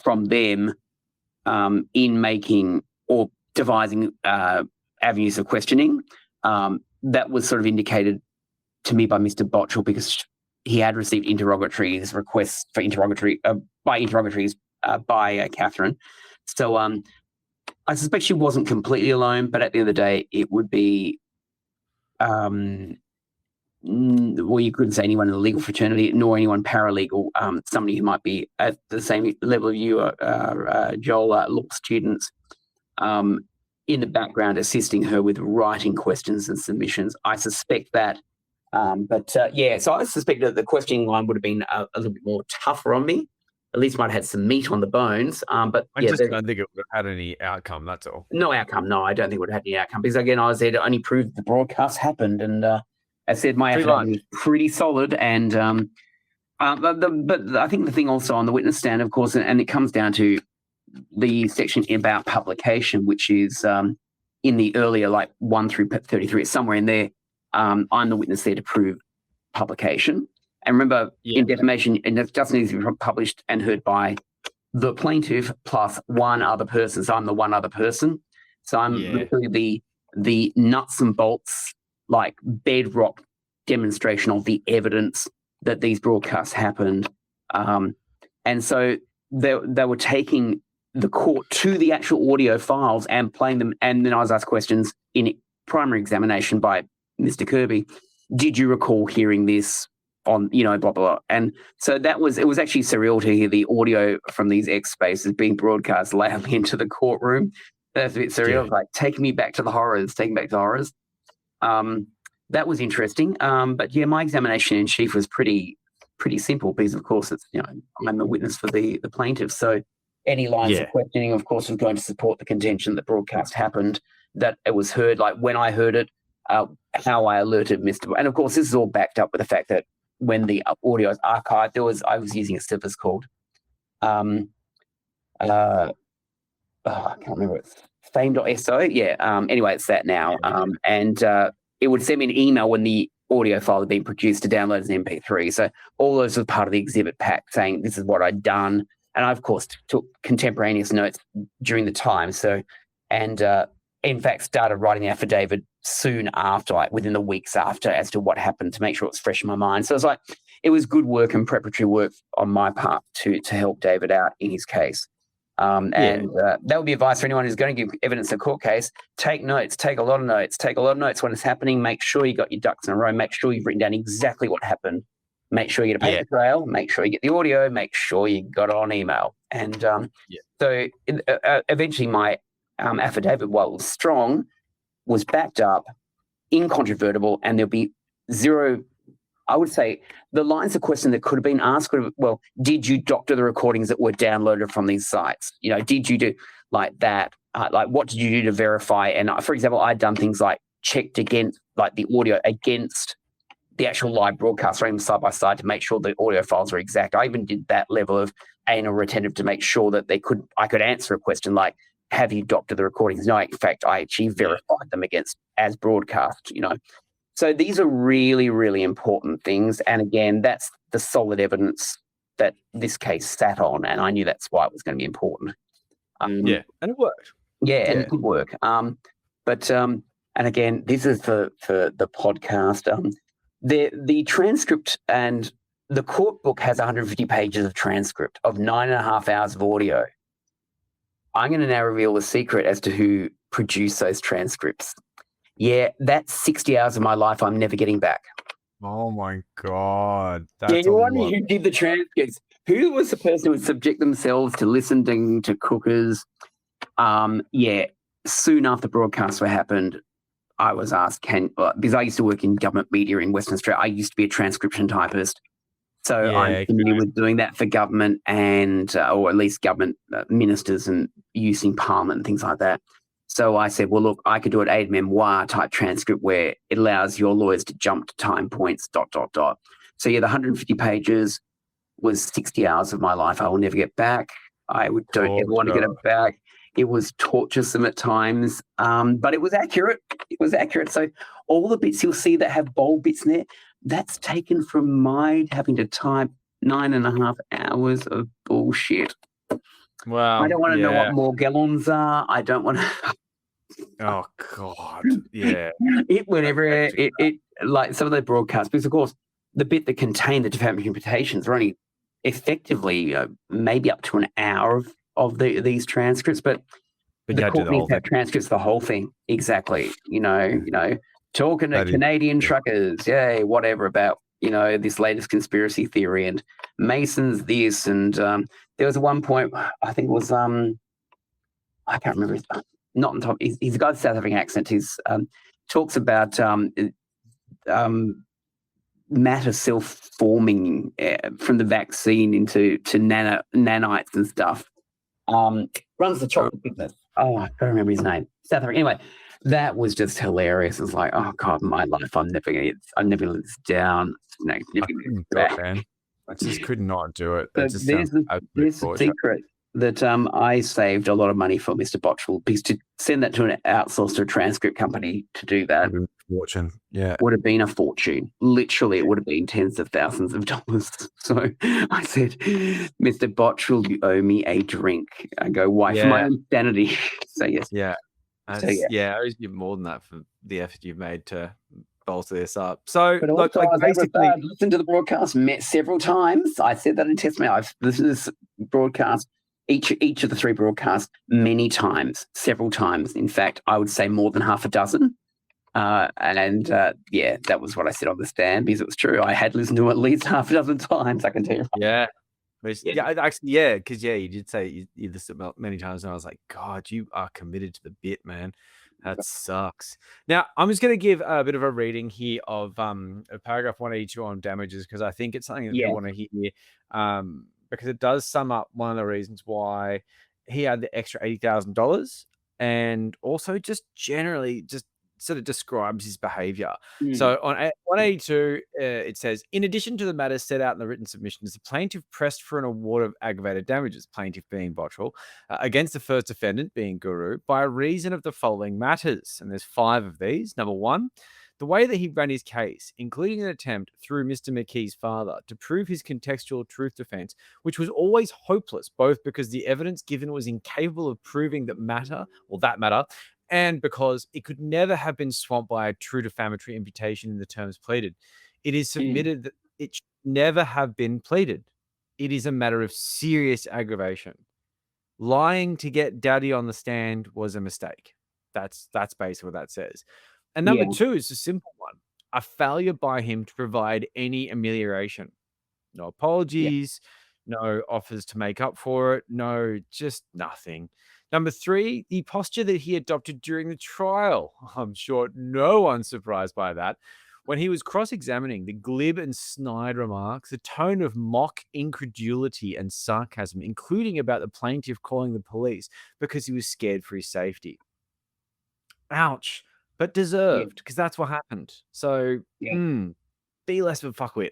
from them in making or devising avenues of questioning. That was sort of indicated to me by Mr. Botchell, because he had received requests for interrogatories by Catherine. So I suspect she wasn't completely alone, but at the end of the day, it would be, you couldn't say anyone in the legal fraternity, nor anyone paralegal, somebody who might be at the same level of you, Joel, law students, in the background assisting her with writing questions and submissions. I suspect that. So I suspect that the questioning line would have been a little bit more tougher on me. At least might have had some meat on the bones. But I just don't think it would have had any outcome, that's all. No outcome. No, I don't think it would have had any outcome, because, again, I was there to only prove the broadcast happened. And I said my effort was pretty solid. And but I think the thing also on the witness stand, of course, and it comes down to the section about publication, which is in the earlier, like 1 through 33, it's somewhere in there. I'm the witness there to prove publication. And remember, in defamation, it just needs to be published and heard by the plaintiff plus one other person. So I'm the one other person. So I'm literally the nuts and bolts, like bedrock demonstration of the evidence that these broadcasts happened. And so they were taking the court to the actual audio files and playing them. And then I was asked questions in primary examination by Mr. Kirby. Did you recall hearing this on, blah, blah, blah. And so it was actually surreal to hear the audio from these X spaces being broadcast loudly into the courtroom. That's a bit surreal. Like, taking me back to the horrors. That was interesting. But my examination in chief was pretty simple, because, of course, it's, I'm the witness for the plaintiff. So any lines of questioning, of course, was going to support the contention that broadcast happened, that it was heard, like when I heard it, how I alerted Mr. And, of course, this is all backed up with the fact that when the audio is archived, I was using a service called, I can't remember, it's fame.so. Anyway, it's that now. And it would send me an email when the audio file had been produced to download as an MP3. So all those were part of the exhibit pack saying this is what I'd done. And I, of course, took contemporaneous notes during the time. So, and in fact, started writing the affidavit soon after, like within the weeks after, as to what happened, to make sure it was fresh in my mind. So it's like, it was good work and preparatory work on my part to help David out in his case. And that would be advice for anyone who's going to give evidence in a court case. Take notes, take a lot of notes, when it's happening. Make sure you got your ducks in a row. Make sure you've written down exactly what happened. Make sure you get a paper trail. Make sure you get the audio. Make sure you got it on email. And so eventually my affidavit, while it was strong, was backed up, incontrovertible, and there'll be zero. I would say the lines of question that could have been asked would have, well, did you doctor the recordings that were downloaded from these sites? You know, did you do like that? Like, what did you do to verify? And for example, I'd done things like checked against like the audio against the actual live broadcast, or even side by side to make sure the audio files were exact. I even did that level of anal retentive to make sure that I could answer a question like, have you doctored the recordings? No, in fact, I actually verified them against as broadcast, you know. So these are really, really important things. And again, that's the solid evidence that this case sat on. And I knew that's why it was going to be important. And it worked. Yeah, and it could work. And again, this is for the podcast. The transcript and the court book has 150 pages of transcript of 9.5 hours of audio. I'm going to now reveal the secret as to who produced those transcripts. Yeah, that's 60 hours of my life I'm never getting back. Oh, my God. That's you're wondering who did the transcripts. Who was the person who would subject themselves to listening to cookers? Soon after broadcasts were happened, I was asked, because I used to work in government media in Western Australia, I used to be a transcription typist. So I'm familiar with doing that for government and, or at least government ministers and using Parliament and things like that. So I said, well, look, I could do an aide memoir type transcript where it allows your lawyers to jump to time points, ... So the 150 pages was 60 hours of my life I will never get back. I don't ever want to get it back. It was torturesome at times, but it was accurate. So all the bits you'll see that have bold bits in there, that's taken from my having to type 9.5 hours of bullshit. Wow. I don't want to know what Morgellons are. I don't want to. Oh, God. Yeah. It like some of the broadcasts, because of course the bit that contained the defamatory imputations are only effectively maybe up to an hour of these transcripts, but the court needs to have transcripts the whole thing. Exactly. You know, talking to Canadian truckers, whatever about, this latest conspiracy theory and Masons this. And there was one point, I think it was, I can't remember, not on top, he's a guy with a South African accent. He's talks about matter self-forming from the vaccine into nanites and stuff. Runs the chocolate business. Oh, I don't remember his name. South Africa. Anyway, that was just hilarious. It's like, oh God, my life, I'm never gonna let this down. No, I just could not do it. There's a secret that I saved a lot of money for Mr. Botchwell, because to send that to an outsourced or transcript company to do that would have been a fortune. Literally, it would have been tens of thousands of dollars. So I said, Mr. Botchwell, you owe me a drink. I go, why? For my own sanity. So yes. Yeah. I owe you more than that for the effort you've made to bolster this up. So look, like basically, I've listened to the broadcast several times. I said that in testimony. I've listened to this broadcast, each of the three broadcasts, many times, several times. In fact, I would say more than half a dozen. That was what I said on the stand, because it was true. I had listened to it at least half a dozen times, I can tell you. Yeah. Because you did say you listened to it many times, and I was like, God, you are committed to the bit, man. That sucks. Now, I'm just going to give a bit of a reading here of paragraph 182 on damages, because I think it's something that they want to hear, because it does sum up one of the reasons why he had the extra $80,000, and also just generally just sort of describes his behavior. So on 182, it says, in addition to the matters set out in the written submissions, the plaintiff pressed for an award of aggravated damages, plaintiff being Botchwell, against the first defendant being Guru, by reason of the following matters. And there's 5 of these. Number 1, the way that he ran his case, including an attempt through Mr. McKee's father to prove his contextual truth defense, which was always hopeless, both because the evidence given was incapable of proving that matter, and because it could never have been swamped by a true defamatory imputation in the terms pleaded. It is submitted that it should never have been pleaded. It is a matter of serious aggravation. Lying to get Daddy on the stand was a mistake. That's basically what that says. And number two is a simple one. A failure by him to provide any amelioration. No apologies, no offers to make up for it, no, just nothing. Number three, the posture that he adopted during the trial. I'm sure no one's surprised by that. When he was cross-examining, the glib and snide remarks, the tone of mock incredulity and sarcasm, including about the plaintiff calling the police because he was scared for his safety. Ouch, but deserved, because that's what happened. So, be less of a fuckwit.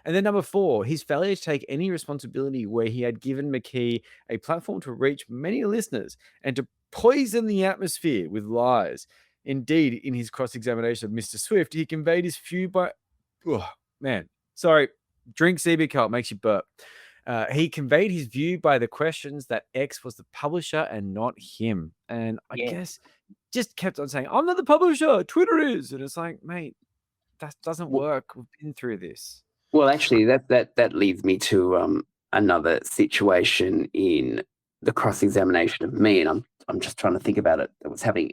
And then number four, his failure to take any responsibility where he had given McKee a platform to reach many listeners and to poison the atmosphere with lies. Indeed, in his cross-examination of Mr. Swift, he conveyed his view by... Oh, man. Sorry. Drink CB makes you burp. He conveyed his view by the questions that X was the publisher and not him. And I guess just kept on saying, I'm not the publisher. Twitter is. And it's like, mate, that doesn't work. We've been through this. Well, actually, that leads me to another situation in the cross-examination of me, and I'm just trying to think about it. What's happening?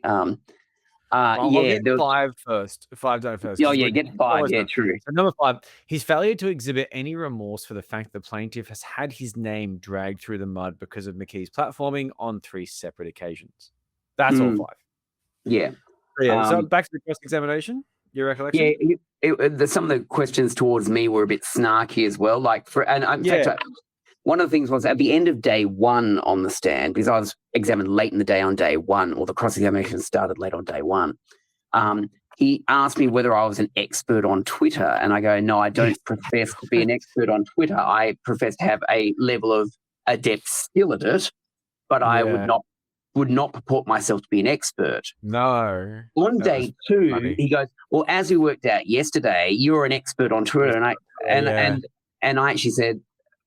I'll get five first. Five done first. Oh, yeah, get five. Yeah, true. So number five, his failure to exhibit any remorse for the fact the plaintiff has had his name dragged through the mud because of McKee's platforming on 3 separate occasions. That's all 5. Yeah. So back to the cross-examination. Your recollection? Yeah, some of the questions towards me were a bit snarky as well. In fact, one of the things was at the end of day 1 on the stand, because I was examined late in the day on day 1, or the cross-examination started late on day 1. He asked me whether I was an expert on Twitter, and I go, no, I don't profess to be an expert on Twitter. I profess to have a level of adept skill at it, but I would not purport myself to be an expert. No. On day 2, he goes, well, as we worked out yesterday, you're an expert on Twitter. And I actually said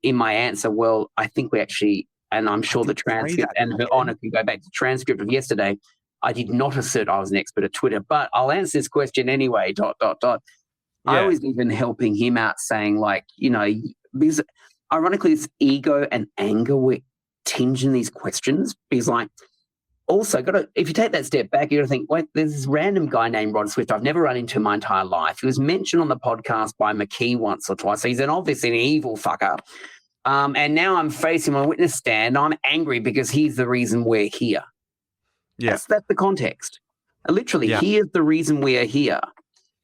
in my answer, well, I think we actually, and I'm sure the transcript and her honor can go back to the transcript of yesterday, I did not assert I was an expert at Twitter, but I'll answer this question anyway, ... I was even helping him out saying, like, because ironically, this ego and anger were tinging these questions, because, like, also, if you take that step back, you got to think, wait, there's this random guy named Rod Swift I've never run into in my entire life. He was mentioned on the podcast by McKee once or twice. So he's obviously an evil fucker. And now I'm facing my witness stand. I'm angry because he's the reason we're here. Yeah. That's the context. Literally, he is the reason we are here.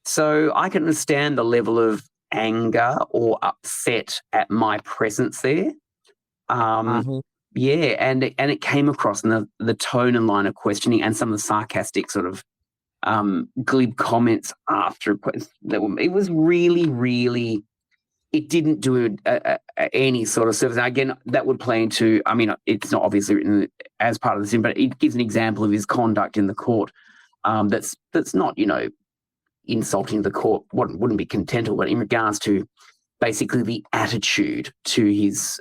So I can understand the level of anger or upset at my presence there. Yeah, and it came across in the tone and line of questioning and some of the sarcastic sort of glib comments after. It was really, really, it didn't do any sort of service. And again, that would play into, I mean, it's not obviously written as part of the sin, but it gives an example of his conduct in the court that's not, insulting the court, wouldn't be contemptible, but in regards to basically the attitude to his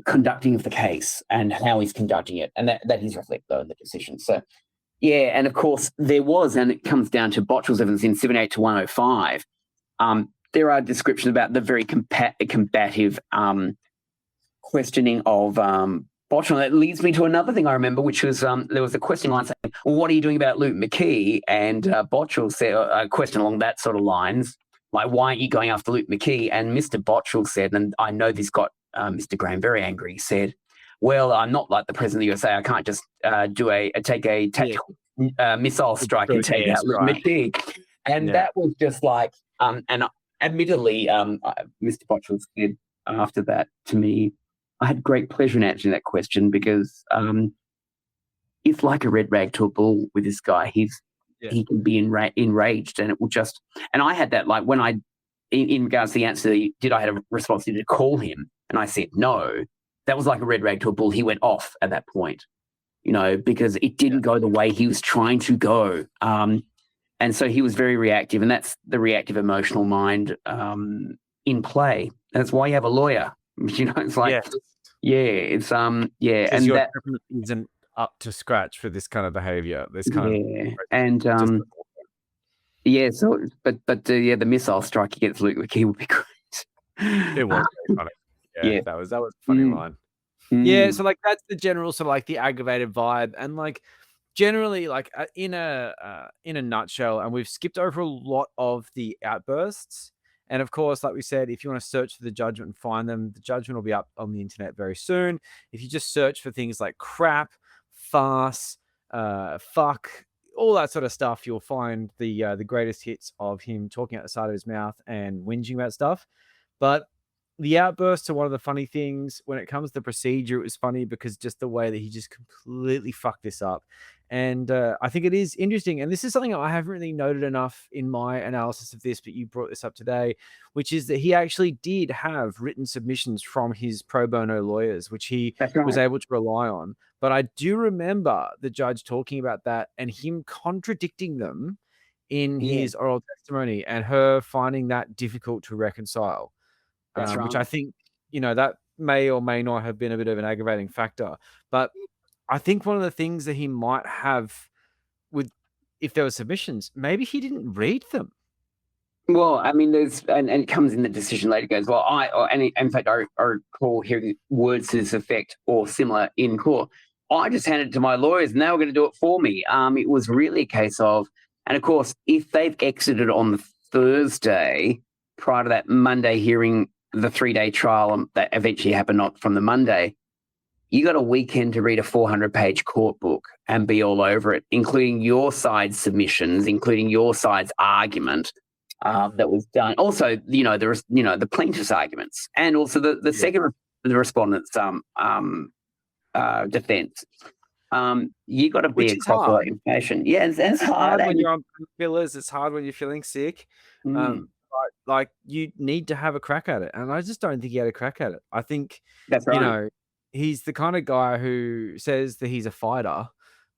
conducting of the case and how he's conducting it, and that is reflected in the decision. So, yeah, and of course there was, and it comes down to Bottrell's evidence in 78 to 105. There are descriptions about the very combative questioning of Bottrell. That leads me to another thing I remember, which was there was a question line saying, "Well, what are you doing about Luke McKee?" And Bottrell said a question along that sort of lines, like, "Why aren't you going after Luke McKee?" And Mr. Bottrell said, and I know this got Mr. Graham very angry, he said, well, I'm not like the president of the USA. I can't just take a tactical missile strike and take out Luke McKee. And that was just like, and admittedly, Mr. Bottrell said after that to me, I had great pleasure in answering that question because it's like a red rag to a bull with this guy. He can be enraged, and it will just, and I had that, like, when in regards to the answer, did I have a responsibility to call him? And I said no. That was like a red rag to a bull. He went off at that point, because it didn't go the way he was trying to go. And so he was very reactive, and that's the reactive emotional mind in play. That's why you have a lawyer. It's like, it's and your that isn't up to scratch for this kind of behavior. This kind of and so but the missile strike against Luke McKee would be great. It was very funny. Yeah. That was a funny Mm. line. Yeah, Mm. so like that's the general sort of like the aggravated vibe, and like generally like in a nutshell, and we've skipped over a lot of the outbursts. And of course, like we said, if you want to search for the judgment and find them, the judgment will be up on the internet very soon. If you just search for things like crap, farce, fuck, all that sort of stuff, you'll find the greatest hits of him talking out the side of his mouth and whinging about stuff. But the outbursts are one of the funny things. When it comes to procedure, it was funny because just the way that he just completely fucked this up. And I think it is interesting. And this is something I haven't really noted enough in my analysis of this, but you brought this up today, which is that he actually did have written submissions from his pro bono lawyers, which he That's right. was able to rely on. But I do remember the judge talking about that and him contradicting them in Yeah. his oral testimony, and her finding that difficult to reconcile. That's Which I right. think, that may or may not have been a bit of an aggravating factor. But I think one of the things that he might have with, if there were submissions, maybe he didn't read them. Well, I mean, there's and it comes in the decision later. Goes well. In fact, I recall hearing words to this effect or similar in court. I just handed it to my lawyers, and they were going to do it for me. It was really a case of, and of course, if they've exited on the Thursday prior to that Monday hearing, the 3-day trial that eventually happened, not from the Monday, you got a weekend to read a 400-page court book and be all over it, including your side's submissions, including your side's argument that was done. Also, the plaintiff's arguments, and also the second the respondent's defense. You got to be across all that information. Yeah, it's hard when you're on painkillers. It's hard when you're feeling sick. Like you need to have a crack at it, and I just don't think he had a crack at it. I think that's right. He's the kind of guy who says that he's a fighter,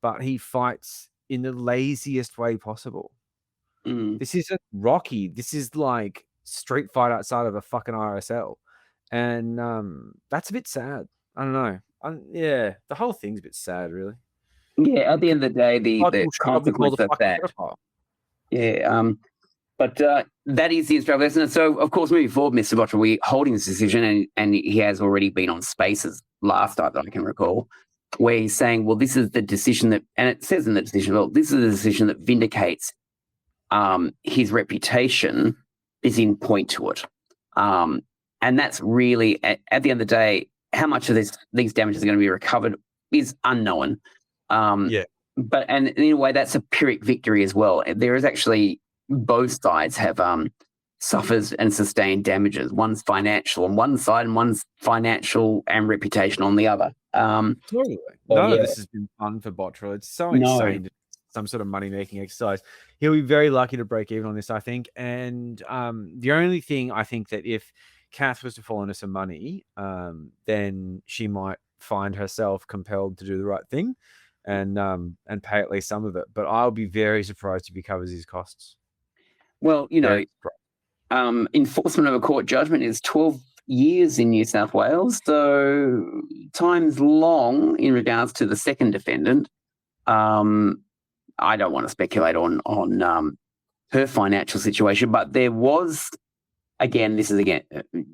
but he fights in the laziest way possible. This isn't Rocky. This is like street fight outside of a fucking RSL, and that's a bit sad. I don't know. The whole thing's a bit sad, really. Yeah, at the end of the day, the consequence of that. Yeah, but that is the Australian lesson. So, of course, moving forward, Mr. Botcher, we're holding this decision, and he has already been on Spaces last night that I can recall, where he's saying, well, this is the decision that, and it says in the decision, well, this is the decision that vindicates his reputation, is in point to it. And that's really, at the end of the day, how much of these damages are going to be recovered is unknown. But and in a way, that's a Pyrrhic victory as well. There is actually, both sides have suffered and sustained damages. One's financial on one side, and one's financial and reputation on the other. Totally. None of this has been fun for Bottrell. It's so insane. Some sort of money-making exercise. He'll be very lucky to break even on this, I think. And the only thing I think that if Kath was to fall into some money, then she might find herself compelled to do the right thing and pay at least some of it. But I'll be very surprised if he covers his costs. Well, enforcement of a court judgment is 12 years in New South Wales, so time's long in regards to the second defendant. I don't want to speculate on her financial situation, but there was, this is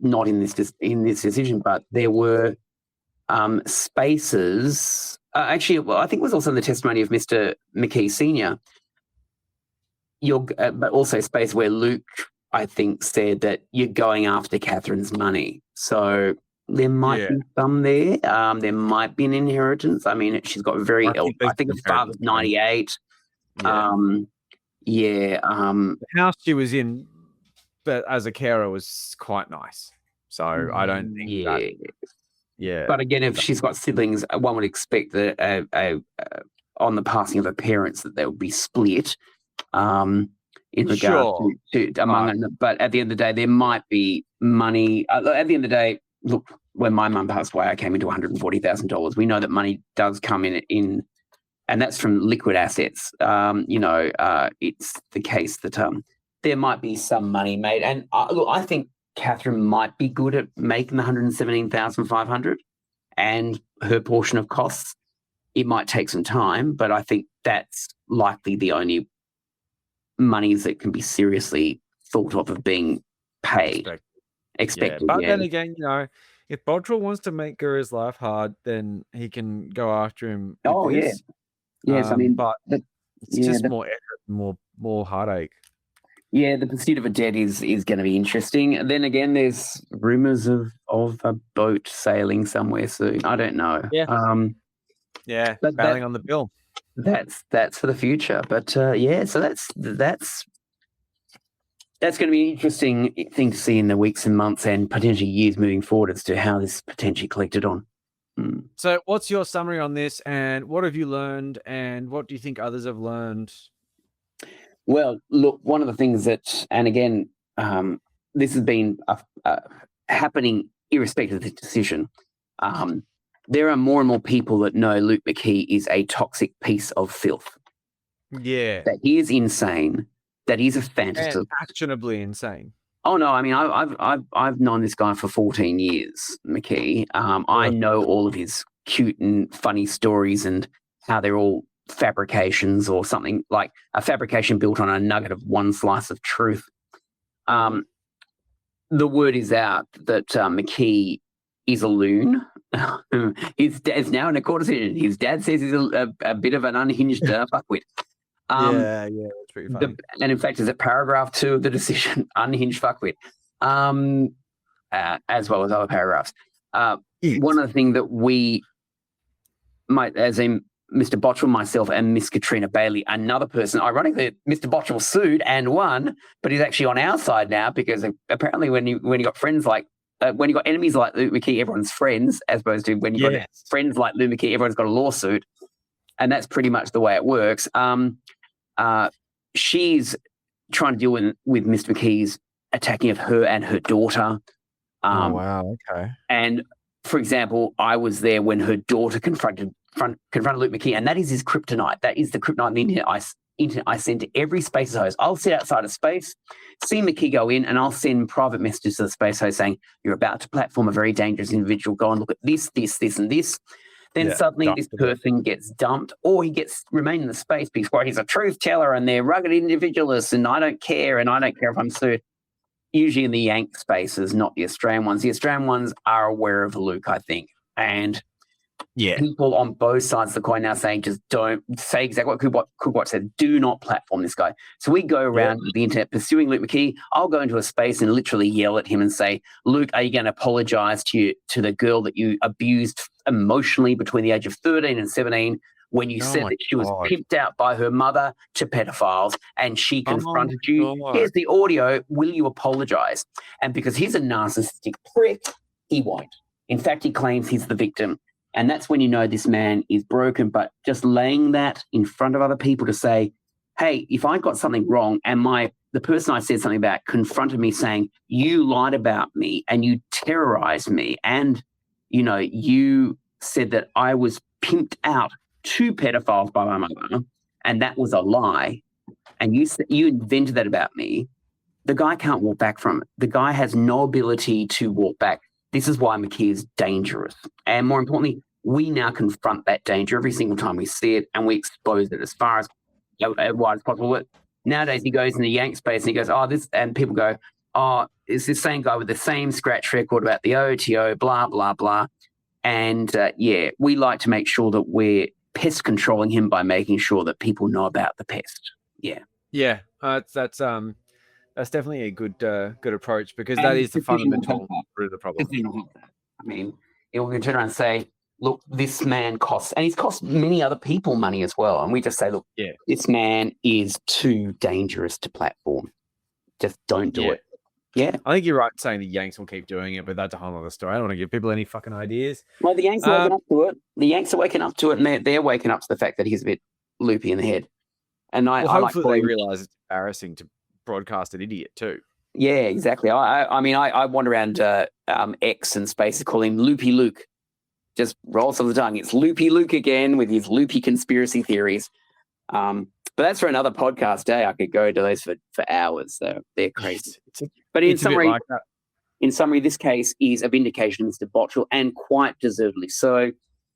not in this decision, but there were spaces. Actually, I think it was also in the testimony of Mr. McKee Senior. But also space where Luke, I think, said that you're going after Catherine's money. So there might be some there. There might be an inheritance. I mean, she's got very ill. I think her father's 98. The house she was in, but as a carer, was quite nice. So I don't think that. Yeah. But again, if she's got siblings, one would expect that on the passing of her parents that they would be split. In regard to among them. But at the end of the day, there might be money. At the end of the day, look, when my mum passed away, I came into $140,000. We know that money does come in, and that's from liquid assets. It's the case that there might be some money made. And look, I think Catherine might be good at making the $117,500 and her portion of costs. It might take some time, but I think that's likely the only monies that can be seriously thought of being paid. expected. But Yeah, then again, if Bottrell wants to make Guru's life hard, then he can go after him with Oh, yeah. this. Yes, I mean, but it's yeah, just more effort, more heartache. yeah, the pursuit of a debt is going to be interesting. And then again, there's rumors of a boat sailing somewhere soon. I don't know. Yeah. But Bailing on the bill. that's for the future. But yeah, so that's going to be an interesting thing to see in the weeks and months and potentially years moving forward as to how this potentially collected on. So what's your summary on this, and what have you learned, and what do you think others have learned? Well, look, one of the things that, and again, this has been happening irrespective of the decision. There are more and more people that know Luke McKee is a toxic piece of filth. Yeah. That he is insane. That he's a fantasist. And actionably insane. Oh no! I mean, I've known this guy for 14 years, McKee. I know all of his cute and funny stories and how they're all fabrications or something like a fabrication built on a nugget of one slice of truth. The word is out that McKee is a loon. His dad's now in a court decision. His dad says he's a bit of an unhinged fuckwit. Yeah, that's pretty funny. And in fact, is it paragraph 2 of the decision, unhinged fuckwit, as well as other paragraphs. One of the things that we might, as in Mr. Bottrell, myself, and Miss Katrina Bailey, another person, ironically, Mr. Bottrell sued and won, but he's actually on our side now because apparently when you got friends like, when you got enemies like Luke McKee, everyone's friends, as opposed to when you got friends like Luke McKee, everyone's got a lawsuit. And that's pretty much the way it works. She's trying to deal with Mr. McKee's attacking of her and her daughter. Oh, wow. Okay. And for example, I was there when her daughter confronted Luke McKee, and that is his kryptonite. That is the kryptonite in the internet I send to every space host. I'll sit outside of space, see McKee go in, and I'll send private messages to the space host saying, "You're about to platform a very dangerous individual. Go and look at this, this, this, and this." Then suddenly this person gets dumped, or he gets remain in the space because he's a truth teller and they're rugged individualists, and I don't care, and I don't care if I'm sued. Usually in the Yank spaces, not the Australian ones. The Australian ones are aware of Luke, I think, and people on both sides of the coin now saying just don't say exactly what Kubot said. Do not platform this guy. So we go around the internet pursuing Luke McKee. I'll go into a space and literally yell at him and say, "Luke, are you going to apologize to the girl that you abused emotionally between the age of 13 and 17 when you said that she was pimped out by her mother to pedophiles and she confronted you? Here's the audio. Will you apologize?" And because he's a narcissistic prick, he won't. In fact, he claims he's the victim. And that's when you know this man is broken. But just laying that in front of other people to say, "Hey, if I got something wrong and the person I said something about confronted me saying, you lied about me and you terrorized me and, you said that I was pimped out to pedophiles by my mother and that was a lie, and you invented that about me," the guy can't walk back from it. The guy has no ability to walk back. This is why McKee is dangerous. And more importantly, we now confront that danger every single time we see it and we expose it as far as wide as possible. But nowadays he goes in the Yank space and he goes, this, and people go, it's the same guy with the same scratch record about the OTO, blah, blah, blah. And we like to make sure that we're pest controlling him by making sure that people know about the pest. Yeah. Yeah. That's definitely a good approach, because that is the fundamental root of the problem. I mean, we can turn around and say, look, this man costs, and he's cost many other people money as well. And we just say, look, this man is too dangerous to platform. Just don't do it. Yeah. I think you're right saying the Yanks will keep doing it, but that's a whole other story. I don't want to give people any fucking ideas. Well, the Yanks are waking up to it. The Yanks are waking up to it, and they're waking up to the fact that he's a bit loopy in the head. And hopefully they realise it's embarrassing to broadcast an idiot too. Yeah, exactly. I wander around X and space call him Loopy Luke. Just rolls off the tongue. It's Loopy Luke again with his loopy conspiracy theories. But that's for another podcast day. I could go to those for hours. So they're crazy. But in summary, this case is a vindication of Mr. Bottrell, and quite deservedly so.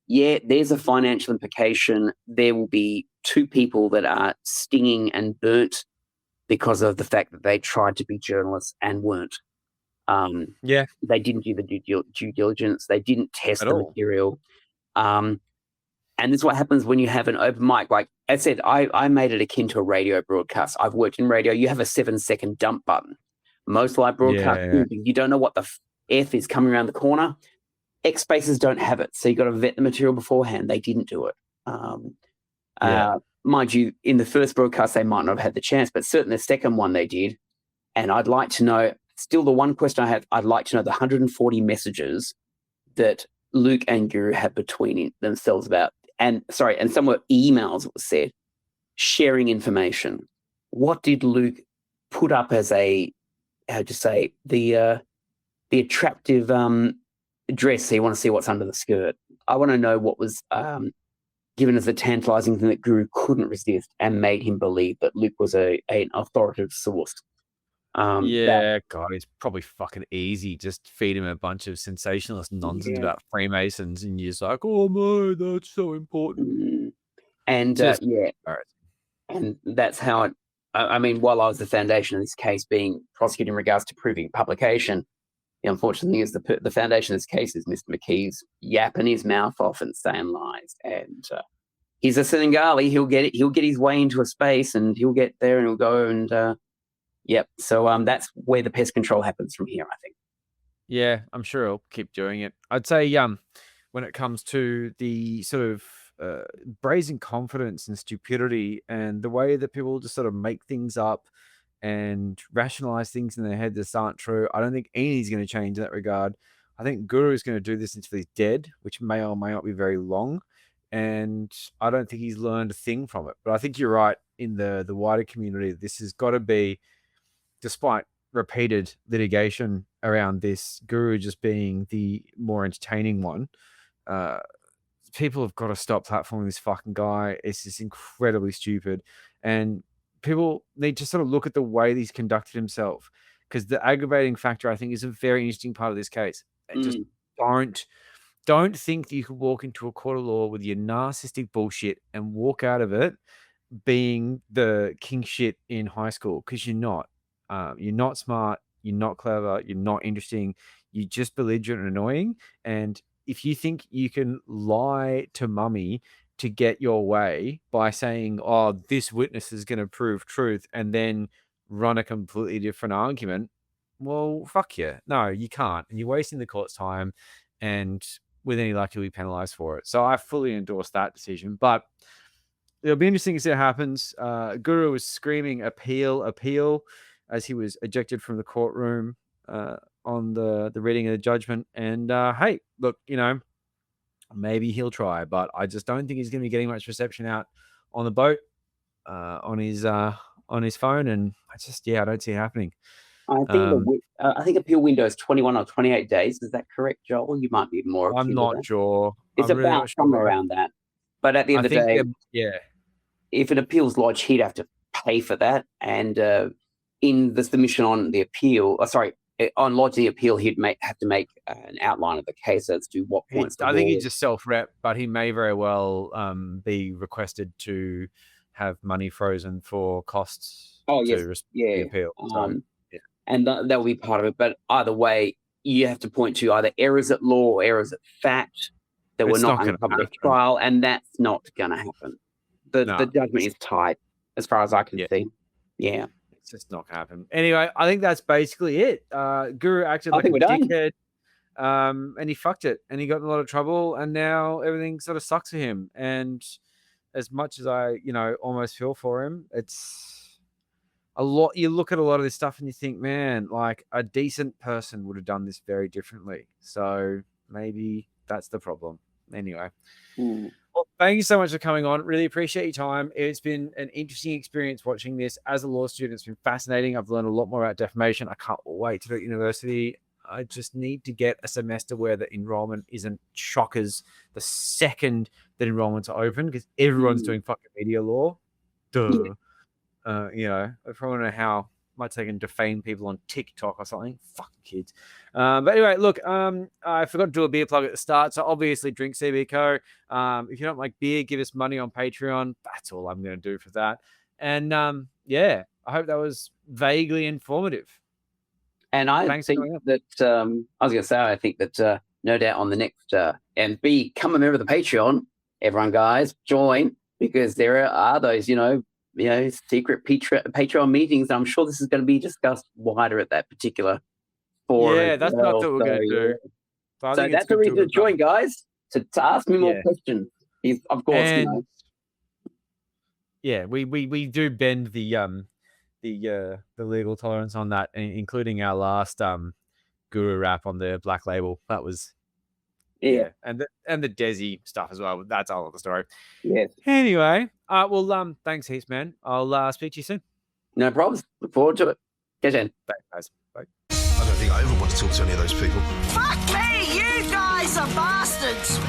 Yeah, there's a financial implication. There will be 2 people that are stinging and burnt because of the fact that they tried to be journalists and weren't. Yeah. They didn't do the due diligence. They didn't test At the all. material. And this is what happens when you have an open mic. Like I said, I made it akin to a radio broadcast. I've worked in radio. You have a 7-second dump button. Most live broadcasts, Yeah. you don't know what the F is coming around the corner. X Spaces don't have it. So you got to vet the material beforehand. They didn't do it. Mind you, in the first broadcast, they might not have had the chance, but certainly the second one they did. And I'd like to know, still the one question I have, I'd like to know the 140 messages that Luke and Guru had between themselves about, and some were emails that were said, sharing information. What did Luke put up as the attractive dress, so you want to see what's under the skirt? I want to know what was given as a tantalizing thing that Guru couldn't resist and made him believe that Luke was an authoritative source. God, it's probably fucking easy. Just feed him a bunch of sensationalist nonsense about Freemasons, and you're just like, oh no, that's so important. And and that's how it. I mean, while I was the foundation of this case being prosecuted in regards to proving publication, the unfortunate thing is the foundation of this case is Mr. McKee's yapping his mouth off and saying lies. And he's a Senegali. He'll get it. He'll get his way into a space, and he'll get there, and he'll go and. Yep. So that's where the pest control happens from here, I think. Yeah, I'm sure he'll keep doing it. I'd say when it comes to the sort of brazen confidence and stupidity and the way that people just sort of make things up and rationalize things in their head that aren't true, I don't think anything's going to change in that regard. I think Guru is going to do this until he's dead, which may or may not be very long. And I don't think he's learned a thing from it. But I think you're right in the wider community. This has got to be, despite repeated litigation around this, Guru just being the more entertaining one, people have got to stop platforming this fucking guy. It's just incredibly stupid. And people need to sort of look at the way he's conducted himself, because the aggravating factor, I think, is a very interesting part of this case. And just don't think that you could walk into a court of law with your narcissistic bullshit and walk out of it being the king shit in high school, because you're not. You're not smart. You're not clever. You're not interesting. You're just belligerent and annoying. And if you think you can lie to mummy to get your way by saying, oh, this witness is going to prove truth, and then run a completely different argument, well, fuck you. No, you can't. And you're wasting the court's time, and with any luck, you'll be penalized for it. So I fully endorse that decision. But it'll be interesting to see what happens. Guru was screaming appeal, as he was ejected from the courtroom on the reading of the judgment. And hey, look, maybe he'll try, but I just don't think he's going to be getting much reception out on the boat, on his phone, and I don't see it happening. I think appeal window is 21 or 28 days. Is that correct, Joel? You might be more. I'm not sure. It's I'm really about not sure somewhere around that. But at the end of the day, if an appeals lodge, he'd have to pay for that, and in the submission on the appeal, on lodging the appeal, he'd have to make an outline of the case as to what points. I think he's just self-rep, but he may very well be requested to have money frozen for costs to the appeal. And that will be part of it. But either way, you have to point to either errors at law or errors at fact that were not uncovered at trial, and that's not going to happen. The judgment is tight, as far as I can see. Yeah. It's just not going to happen. Anyway, I think that's basically it. Guru acted like a dickhead, and he fucked it, and he got in a lot of trouble, and now everything sort of sucks for him. And as much as I, almost feel for him, it's a lot. You look at a lot of this stuff and you think, man, like a decent person would have done this very differently. So maybe that's the problem. Anyway. Well, thank you so much for coming on. Really appreciate your time. It's been an interesting experience watching this as a law student. It's been fascinating. I've learned a lot more about defamation. I can't wait to do it at university. I just need to get a semester where the enrollment isn't shockers the second that enrollments are open, because everyone's doing fucking media law. Duh. I probably don't know how much they can defame people on TikTok or something. Fucking kids. But anyway, look, I forgot to do a beer plug at the start. So obviously drink CBCO. If you don't like beer, give us money on Patreon. That's all I'm going to do for that. And I hope that was vaguely informative. And I Thanks for think coming up. that I was going to say, I think that no doubt on the next and become a member of the Patreon. Everyone, guys, join, because there are those, secret Patreon meetings. I'm sure this is going to be discussed wider at that particular forum. Yeah, as that's what I well. thought we were going to do. I So think it's that's the good reason to do join, guys, to ask me more Yeah. questions. Of course, And yeah, we do bend the legal tolerance on that, including our last guru rap on the Black Label. That was and the Desi stuff as well. That's all of the story. Yes. Anyway, well, thanks heaps, man. I'll speak to you soon. No problems. Look forward to it. Catch you. Thanks, guys. Bye. I don't think I ever want to talk to any of those people. Fuck me, you guys are bastards!